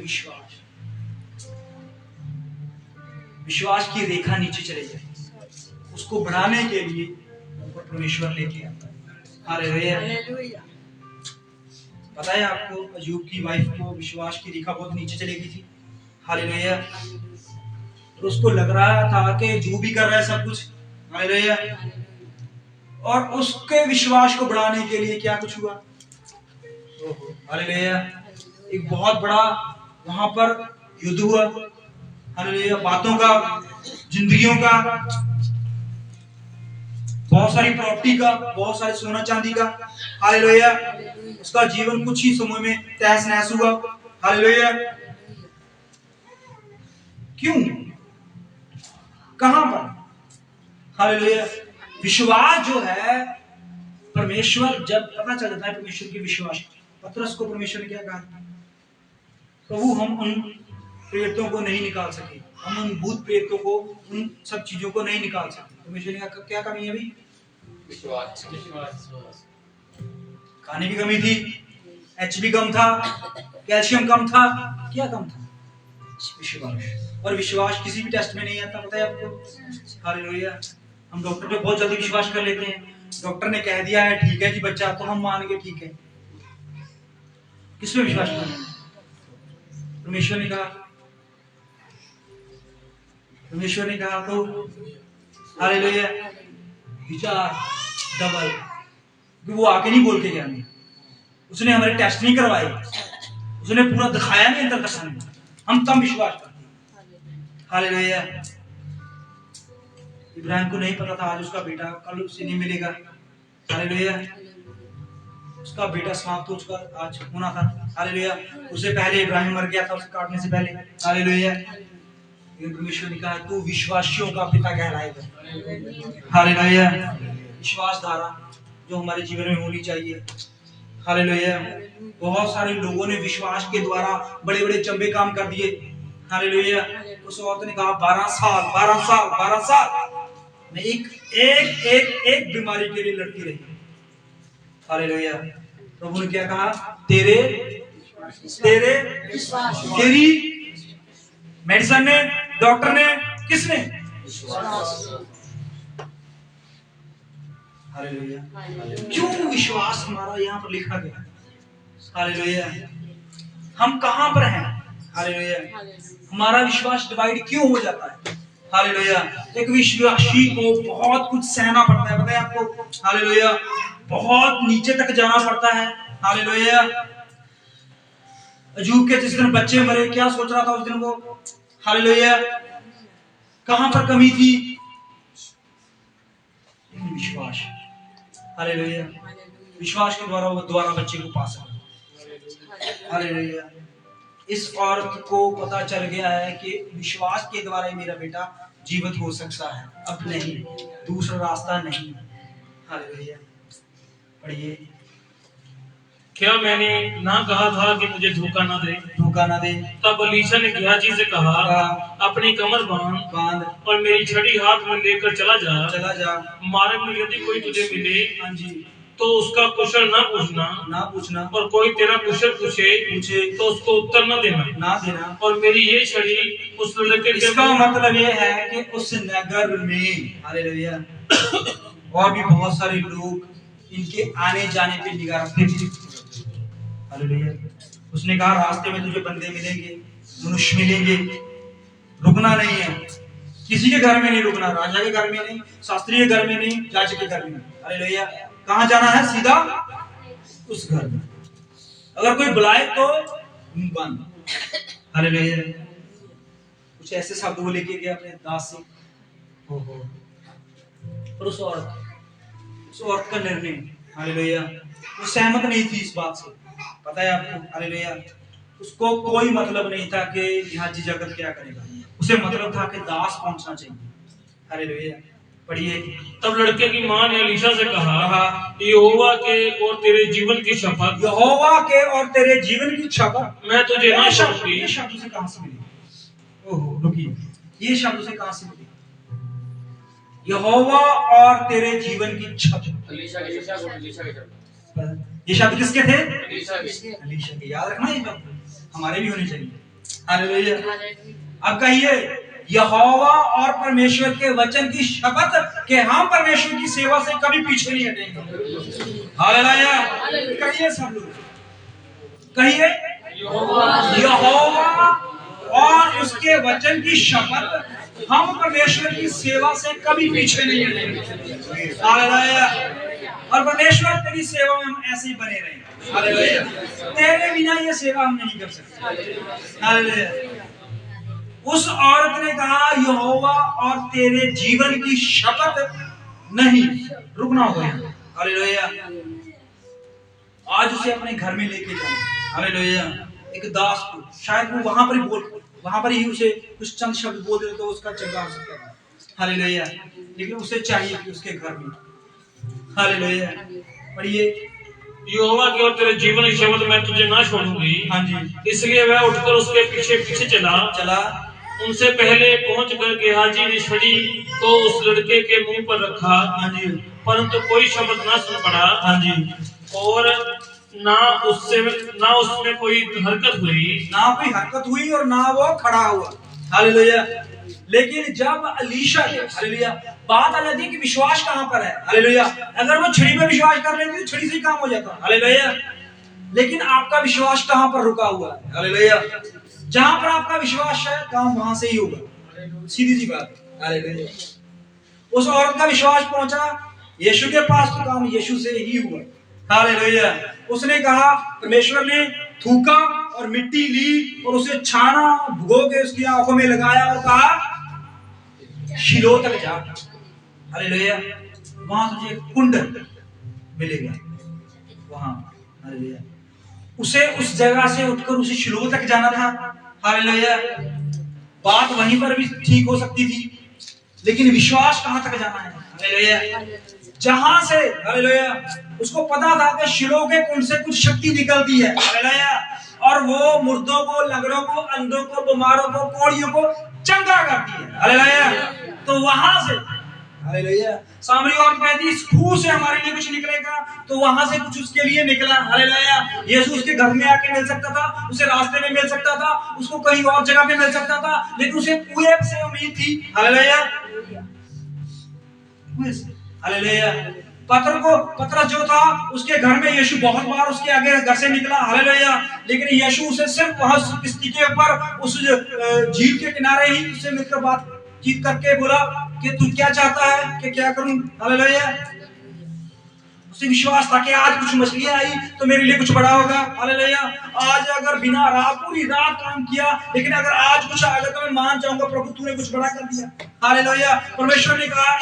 विश्वास की रेखा नीचे चले जाए, उसको बढ़ाने के लिए ऊपर परमेश्वर लेके आता है। हालेलुया। पता है आपको, अय्यूब की वाइफ को विश्वास की रेखा बहुत नीचे चली गई थी। हालेलुया। तो उसको लग रहा था कि जो भी कर रहा है सब कुछ। हालेलुया। और उसके विश्वास को बढ़ाने के लिए क्या कुछ हुआ? हालेलुया। एक बहुत बड़ा वहां पर युद्ध हुआ। हालेलुया। बातों का, जिंदगियों का, बहुत सारी प्रॉपर्टी का, बहुत सारे सोना चांदी का। हालेलुया। उसका जीवन कुछ ही समय में तहस नहस हुआ। हालेलुया। क्यों? कहां पर? हालेलुया। विश्वास जो है, परमेश्वर जब पता चल जाता है परमेश्वर की विश्वास, पतरस को परमेश्वर ने क्या कहा? प्रभु हम उन प्रेतों को नहीं निकाल सके, हम उन भूत प्रेतों को, उन सब चीजों को नहीं निकाल सके। परमेश्वर ने कहा क्या कमी है अभी? विश्वास। खाने की कमी थी, एचबी कम था, कैल्शियम कम था, क्या कम था? विश्वास। और विश्वास किसी भी टेस्ट में नहीं आता, पता है आपको? हालेलुया। हम डॉक्टर पे बहुत जल्दी विश्वास कर लेते हैं। डॉक्टर ने कह दिया है ठीक है जी बच्चा, तो हम मान के ठीक है। किस पे विश्वास करना है? परमेश्वर ने कहा, परमेश्वर ने कहा तो हालेलुया। विचार डबल, वो आके नहीं बोल के गया, नहीं, उसने हमारे टेस्ट नहीं करवाए, उसने पूरा दिखाया नहीं अंदर दर्शन में, हम तब विश्वास करते हैं। हालेलुया। इब्राहिम को नहीं पता था आज उसका बेटा कल उससे नहीं मिलेगा। हालेलुया। उसका बेटा समाप्त हो चुका आज होना था, हालेलुया। उससे पहले इब्राहिम मर गया था, उसे काटने से पहले, हालेलुया। लेकिन परमेश्वर ने कहा तू विश्वासियों का पिता कहलाएगा, हालेलुया। विश्वास धारा जो हमारे जीवन में होनी चाहिए, हालेलुया। बहुत सारे लोगों ने विश्वास के द्वारा बड़े बड़े चंबे काम कर दिए, हालेलुया। उस औरत ने कहा 12 साल मैं एक बीमारी के लिए लड़ती रही, हालेलुया। प्रभु ने क्या कहा, तेरी मेडिसिन ने, डॉक्टर ने, किसने? हालेलुया। क्यों विश्वास हमारा यहाँ पर लिखा गया, हालेलुया। हम कहाँ पर हैं, हालेलुया। हमारा विश्वास डिवाइड क्यों हो जाता है, हालेलुया। एक विश्वासी को बहुत कुछ सहना पड़ता है, पता है आपको, हालेलुया। बहुत नीचे तक जाना पड़ता है, हालेलुया। अय्यूब के जिस दिन बच्चे मरे, क्या सोच रहा था उस दिन वो, हालेलुया। कहां पर कमी थी? विश्वास, हालेलुया। विश्वास के द्वारा वो दोबारा बच्चे को पा सका, हालेलुया। इस औरत को पता चल गया है कि विश्वास के द्वारा ही मेरा बेटा जीवित हो सकता है, अब नहीं, दूसरा रास्ता नहीं, हालेलुया। पढ़िए। क्या मैंने ना कहा था कि मुझे धोखा ना दे? तब अलीशा ने गेहाजी से कहा, अपनी कमर बांध और मेरी छड़ी हाथ में लेकर चला जा। मार्ग में यदि कोई तुझे मिले, हाँ जी, तो उसका कुशल ना पूछना, और कोई तेरा कुशल पूछे तो उसको उत्तर ना देना। और मेरी ये छड़ी उस लड़के के, इसका मतलब ये है कि उस नगर में, हालेलुया, और भी बहुत सारे लोग इनके आने जाने पे निगाह रखते थे, हालेलुया। उसने कहा रास्ते में तुझे बंदे मिलेंगे, मनुष्य मिलेंगे, रुकना नहीं है, किसी के घर में नहीं रुकना, राजा के घर में नहीं, शास्त्री के घर में नहीं, राजा के घर में नहीं, हालेलुया। कहां जाना है? सीधा उस घर में। अगर कोई बुलाए तो मुंह बंद, हालेलुया। कुछ ऐसे शब्द वो लेके गया अपने दास से, पर उस औरत का निर्णय, हालेलुया, वो सहमत नहीं थी इस बात से, पता है आपको, हालेलुया। उसको कोई मतलब नहीं था कि गेहाजी जगत क्या करेगा, उसे मतलब था कि दास पहुंचना चाहिए, हालेलुया। पढ़िए। तब लड़के की मां ने अलीशा से कहा, यहोवा के और तेरे जीवन की शपथ, मैं तुझे ना छोड़ूंगी। ये शब्द से कहां से मिली? ओहो, रुकिए, ये शब्द से कहां से मिली? यहोवा और तेरे जीवन की शपथ, ये शब्द किसके थे? अलीशा के। याद रखना, ये शब्द हमारे भी होने चाहिए, हालेलुया। अब कहिए, यहोवा और परमेश्वर के वचन की शपथ कि हम परमेश्वर की सेवा से कभी पीछे नहीं हटेंगे, हालेलुया। कहिए सब लोग, कहिए, यहोवा और उसके वचन की शपथ, हम परमेश्वर की सेवा से कभी पीछे नहीं हटेंगे, हालेलुया। और परमेश्वर तेरी सेवा में हम ऐसे ही बने रहेंगे, हालेलुया। तेरे बिना ये सेवा हम नहीं कर सकते, हालेलुया। उस औरत ने कहा, यहोवा और तेरे जीवन की शपथ नहीं, रुकना होगा, हालेलुया। आज उसे अपने घर में लेके जाना, हालेलुया। एक दास को शायद वो वहां पर ही उसे कुछ चंद शब्द बोल दे तो उसका चंगा हो सकता है, हालेलुया। लेकिन उसे चाहिए कि उसके घर में, हालेलुया। पढ़िए। यहोवा की और तेरे जीवन की शपथ मैं तुझे ना छोड़ूंगी। हाँ जी। इसलिए वह उठकर उसके पीछे चला। उनसे पहले पहुंचकर गेहाजी ने छड़ी को उस लड़के के मुंह पर रखा, हाँ जी, परंतु कोई शब्द ना सुन पड़ा, हाँ जी, और ना उसमें कोई हरकत हुई और ना वो खड़ा हुआ, हालेलुया। लेकिन जब अलीशा, हालेलुया, बात आ जाती है कि विश्वास कहां पर है, हालेलुया। अगर वो छड़ी पे विश्वास कर लेते तो छड़ी से ही काम हो जाता, हालेलुया। लेकिन आपका विश्वास कहां पर रुका हुआ है, हालेलुया। जहां पर आपका विश्वास है, काम वहां से ही होगा, सीधी सी बात है, हालेलुया। उस औरत का विश्वास पहुंचा यीशु के पास तो काम यीशु से ही हुआ, हालेलुया। उसने कहा, परमेश्वर ने थूका और मिट्टी ली और उसे छाना, भुगो के उसकी आंखों में लगाया और कहा शिलो तक जा, हालेलुया। वहां तुझे कुंड मिलेगा, वहां हालेलुया। उसे उस जगह से उठकर उसे शिलोह तक जाना था। हालेलुया। बात वहीं पर भी ठीक हो सकती थी, लेकिन विश्वास कहां तक जाना है? हालेलुया। जहां से हालेलुया उसको पता था कि शिलोह के कुंड से कुछ शक्ति निकलती है। हालेलुया। और वो मुर्दों को, लंगड़ों को, अंधों को, बीमारों को, कोढ़ियों को चंगा करती है। हालेलुया। तो वहां से हालेलुया सामरी औरत कहती इस खूह से हमारे लिए कुछ निकलेगा, तो वहां से कुछ उसके लिए निकला। हालेलुया। यीशु उसके घर में आके मिल सकता था, उसे रास्ते में मिल सकता था, उसको कहीं और जगह पे मिल सकता था, लेकिन उसे कुएं से उम्मीद थी। हालेलुया। हालेलुया। पतरस जो था उसके घर में यीशु बहुत बार उसके आगे घर से निकला। हालेलुया। लेकिन यीशु उसे सिर्फ वहां किश्ती के ऊपर उस झील के किनारे ही उससे मिलकर बातचीत करके बोला कि तू क्या चाहता है कि क्या करूं। हालेलुया। उसे विश्वास था कि आज कुछ मछलियां आई तो मेरे लिए कुछ बड़ा होगा। हालेलुया। आज अगर बिना रात पूरी रात काम किया, लेकिन अगर आज कुछ आ गया तो मैं मान जाऊंगा प्रभु तूने कुछ बड़ा कर दिया। हालेलुया। परमेश्वर ने कहा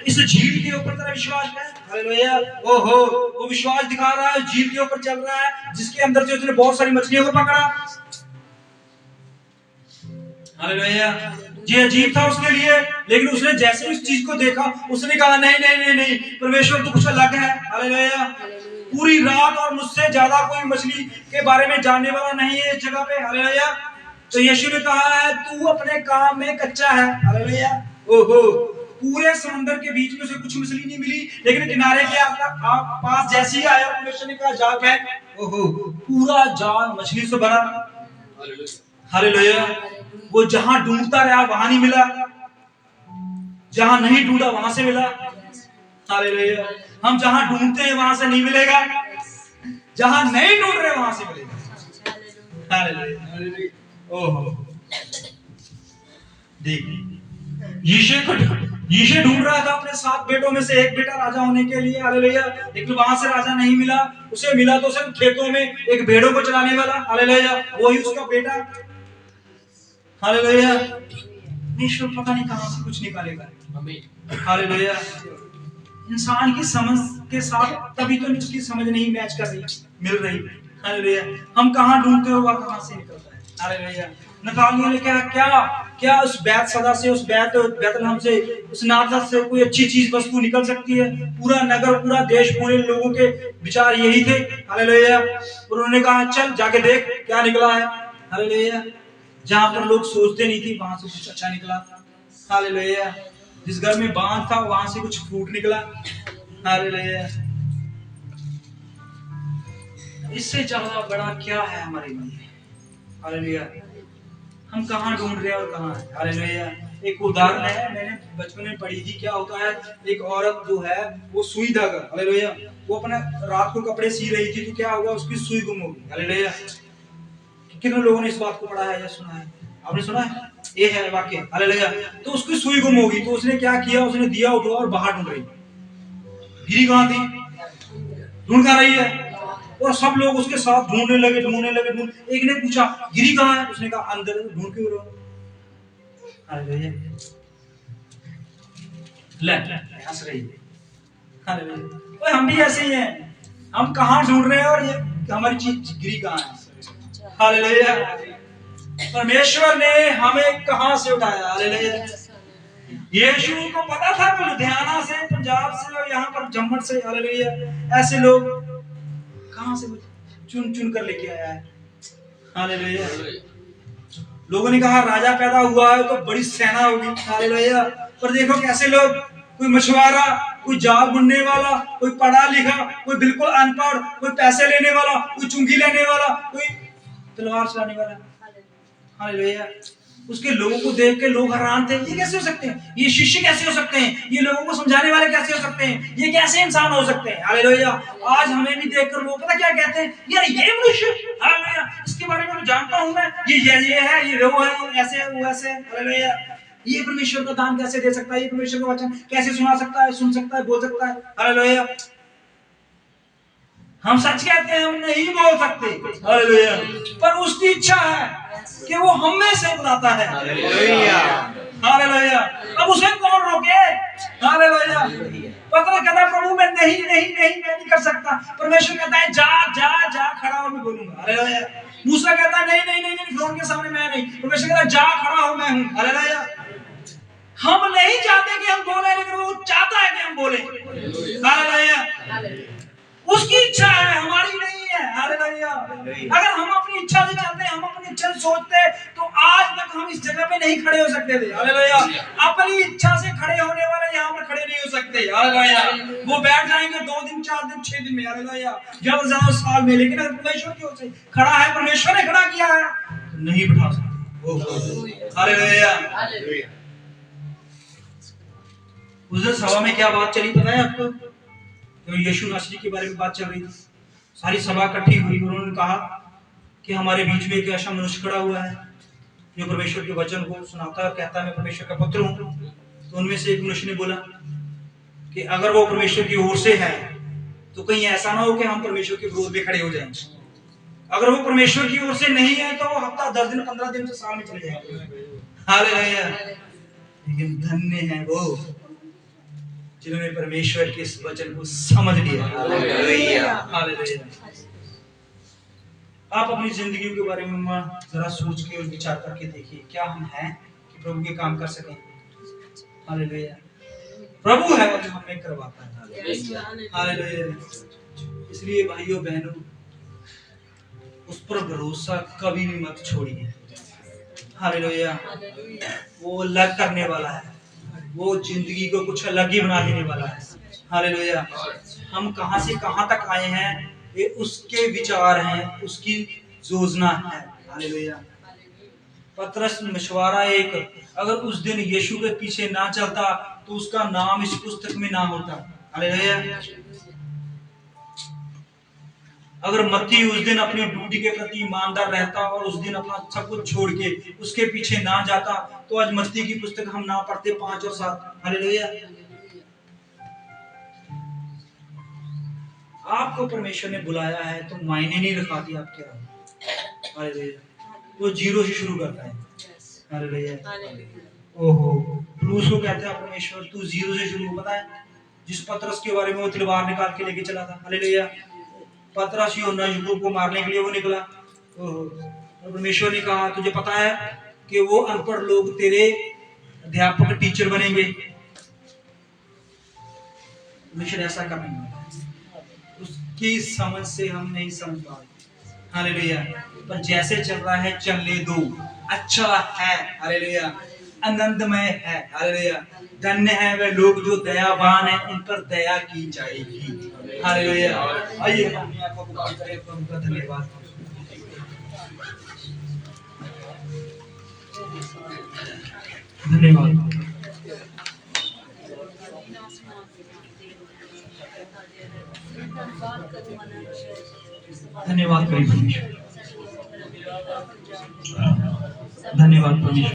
इस झील के ऊपर तेरा विश्वास है। हालेलुया। ओहो, वो विश्वास दिखा रहा है, झील के ऊपर चल रहा है, जिसके अंदर से उसने बहुत सारी मछलियों को पकड़ा। हालेलुया। ये अजीब था उसके लिए, लेकिन उसने जैसे उस चीज को देखा उसने कहा नहीं नहीं नहीं नहीं, परमेश्वर तो कुछ अलग है। हालेलुया। पूरी रात और मुझसे ज्यादा कोई मछली के बारे में जानने वाला नहीं है इस जगह पे। हालेलुया। तो यीशु ने कहा है तू अपने काम में कच्चा है। हालेलुया। ओहो, पूरे समंदर के बीच में उसे कुछ मछली नहीं मिली, लेकिन किनारे के पास जैसे ही आया परमेश्वर ने कहा जाल फेंक। ओहो, पूरा जाल मछली से भरा। हालेलुया। वो जहां ढूंढता रहा वहां नहीं मिला, जहां नहीं ढूंढा वहां से मिला। हालेलुया। हम जहां ढूंढते हैं वहां से नहीं मिलेगा, जहां नहीं ढूंढ रहे वहां से मिलेगा। हालेलुया। ओहो, देखिए यीशु ढूंढ रहा था अपने 7 बेटों में से एक बेटा राजा होने के लिए। हालेलुया। लेकिन वहां से राजा नहीं मिला, उसे मिला तो सिर्फ खेतों में एक भेड़ों को चलाने वाला। हालेलुया। वही उसका बेटा। हालेलुया। ईश्वर पता नहीं कहां से कुछ निकालेगा। हालेलुया। इंसान की समझ के साथ तभी तो उसकी समझ नहीं मैच कर रही, मिल रही। हालेलुया। हम कहां ढूंढते हो वह कहां से निकलता है। हालेलुया। नतानिएल ने क्या उस बैतसैदा से, उस बैतलहम से, उस नासरत से कोई अच्छी चीज वस्तु निकल सकती है? पूरा नगर, पूरा देश, पूरे लोगों के विचार यही थे। हालेलुया। उन्होंने कहा चल जाके देख क्या निकला है। हालेलुया। जहां पर लोग सोचते नहीं थे वहां से कुछ अच्छा निकला। हालेलुया। जिस घर में बांझ था वहां से कुछ फ्रूट निकला। हालेलुया। इससे ज्यादा बड़ा क्या है हमारे लिए? हालेलुया। हम कहां ढूंढ रहे हैं और कहां है? हालेलुया। एक उदाहरण है, मैंने बचपन में पढ़ी थी। क्या होता है, एक औरत जो है वो सुई धागा, हालेलुया, वो अपना रात को कपड़े सी रही थी, तो क्या होगा, उसकी सुई गुम होगी। हालेलुया। कितने लोगों ने इस बात को पढ़ा है या सुना है? आपने सुना है? ये है वाक्य। हालेलुया। तो उसकी सुई गुम होगी, तो उसने क्या किया, उसने दिया उठा और बाहर ढूंढ रही। गिरी कहां थी? ढूंढ कर रही है, और सब लोग उसके साथ ढूंढने लगे। एक ने पूछा गिरी कहां है? उसने कहा अंदर। ढूंढ क्यों रहे हो? हालेलुया। ले हंस रही है। हालेलुया। हम भी ऐसे ही हैं, हम कहां ढूंढ रहे हैं और ये हमारी चीज गिरी कहां है। हालेलुया। परमेश्वर ने हमें कहां से उठाया। हालेलुया। यीशु को पता था कि लुधियाना से, पंजाब से और यहाँ पर जम्मू से, हालेलुया, ऐसे लोग कहां से चुन चुन कर लेके आया है। हालेलुया। लोगों ने कहा राजा पैदा हुआ है तो बड़ी सेना होगी। हालेलुया। पर देखो कैसे लोग, कोई मछुआरा, कोई जाल बुनने वाला, कोई पढ़ा लिखा, कोई बिल्कुल अनपढ़, कोई पैसे लेने वाला, कोई चुंगी लेने वाला, कोई तलवार चलाने वाला। हालेलुया। उसके लोगों को देख के लोग हैरान थे, ये कैसे हो सकते हैं, ये शिष्य कैसे हो सकते हैं, ये लोगों को समझाने वाले कैसे हो सकते हैं, ये कैसे इंसान हो सकते हैं। हालेलुया। आज हमें भी देखकर लोग पता क्या कहते हैं, यार ये मनुष्य, हालेलुया, इसके बारे में तो जानता हूं मैं, ये है, ये वो है, ऐसे है, वो ऐसे है। हालेलुया। ये परमेश्वर का दान कैसे दे सकता है, ये परमेश्वर का वचन कैसे सुना सकता है, सुन सकता है, बोल सकता है। हालेलुया। हम सच कहते हैं, हम नहीं बोल सकते। हालेलुया। पर उसकी इच्छा है कि वो हम में से बुलाता है। हालेलुया। हालेलुया। अब उसे कौन रोके? हालेलुया। पतरस कहता प्रभु मैं नहीं नहीं नहीं, मैं नहीं कर सकता। परमेश्वर कहता है जा जा जा, खड़ा हो, मैं बोलूंगा। हालेलुया। मूसा कहता है नहीं नहीं नहीं नहीं, फिरौन के सामने मैं नहीं। परमेश्वर कहता है जा, खड़ा हो, मैं हूं। हालेलुया। हम नहीं चाहते कि हम बोले, लेकिन वो चाहता है कि हम बोले। हालेलुया। उसकी इच्छा है, हमारी नहीं है। हालेलुया। अगर हम अपनी इच्छा से चलते, हम अपनी इच्छा से सोचते, तो आज तक हम इस जगह पे नहीं खड़े हो सकते थे। हालेलुया। अपनी इच्छा से खड़े होने वाले यहाँ पर खड़े नहीं हो सकते। हालेलुया। वो बैठ जाएंगे 2 दिन 4 दिन 6 दिन में। हालेलुया। ज्यादा से ज्यादा साल में। लेकिन अगर परमेश्वर की ओर से खड़ा है, परमेश्वर ने खड़ा किया है, तो नहीं बिठा सकते। हालेलुया। उस दिन सभा में क्या बात चली पता है आपको? तो यीशु नासरी के बारे में बात चल रही थी। सारी सभा इकट्ठी हुई, उन्होंने कहा कि हमारे बीच में एक ऐसा मनुष्य खड़ा हुआ है जो परमेश्वर के वचन को सुनाता है, कहता है मैं परमेश्वर का पुत्र हूं। तो उनमें से एक मनुष्य ने बोला कि अगर वो परमेश्वर की ओर से है तो कहीं ऐसा ना हो कि हम परमेश्वर के विरोध में खड़े हो जाएं। अगर वो परमेश्वर की ओर से नहीं है तो वो हफ्ता 10 दिन 15 दिन से साल में चले जाएंगे। हालेलुया। लेकिन धन्य है वो जिन्होंने परमेश्वर के इस वचन को समझ लिया। हालेलुया। हालेलुया। आप अपनी जिंदगी के बारे में जरा सोच के और विचार करके देखिए, क्या हम हैं कि प्रभु के काम कर सकें? हालेलुया। प्रभु है जो हमें करवाता है। हालेलुया। इसलिए भाइयों बहनों, उस पर भरोसा कभी भी मत छोड़िए। हालेलुया। वो अलग करने वाला है, वो जिंदगी को कुछ अलग ही बना देने वाला है। हालेलुया। हम कहां से कहां तक आए हैं, ये उसके विचार हैं, उसकी योजना है। हालेलुया। पतरस मशवरा एक, अगर उस दिन यीशु के पीछे ना चलता तो उसका नाम इस पुस्तक में ना होता। हालेलुया। अगर मत्ती उस दिन अपनी ड्यूटी के प्रति ईमानदार रहता और उस दिन अपना सब कुछ छोड़ के उसके पीछे ना जाता, तो आज मत्ती की पुस्तक हम ना पढ़ते 5 और 7। हालेलुया। आपको परमेश्वर ने बुलाया है तो मायने नहीं रखा कि आप क्या। हालेलुया। वो 0 से शुरू करता है। हालेलुया। ओहो, पुलूस को कहता है परमेश्वर तू 0 से शुरू, पता है जिस पतरस के बारे में वो तलवार निकाल के लेके चला था। हालेलुया। पतरस यूहन्ना याकूब को मारने के लिए वो निकला। और परमेश्वर ने कहा तुझे पता है कि वो अनपढ़ लोग तेरे अध्यापक टीचर बनेंगे। परमेश्वर ऐसा कर नहीं है, उसकी समझ से हम नहीं समझ पा रहे। हालेलुया। पर जैसे चल रहा है चलने दो, अच्छा है। हालेलुया। आनंदमय है। हालेलुया। धन्य है वे लोग जो दयावान है, उन पर दया की जाएगी। हालेलुया। आइए हम अपनी आंखों को बंद करें, प्रभु का धन्यवाद। धन्यवाद। धन्यवाद परमेश्वर। धन्यवाद परमेश्वर।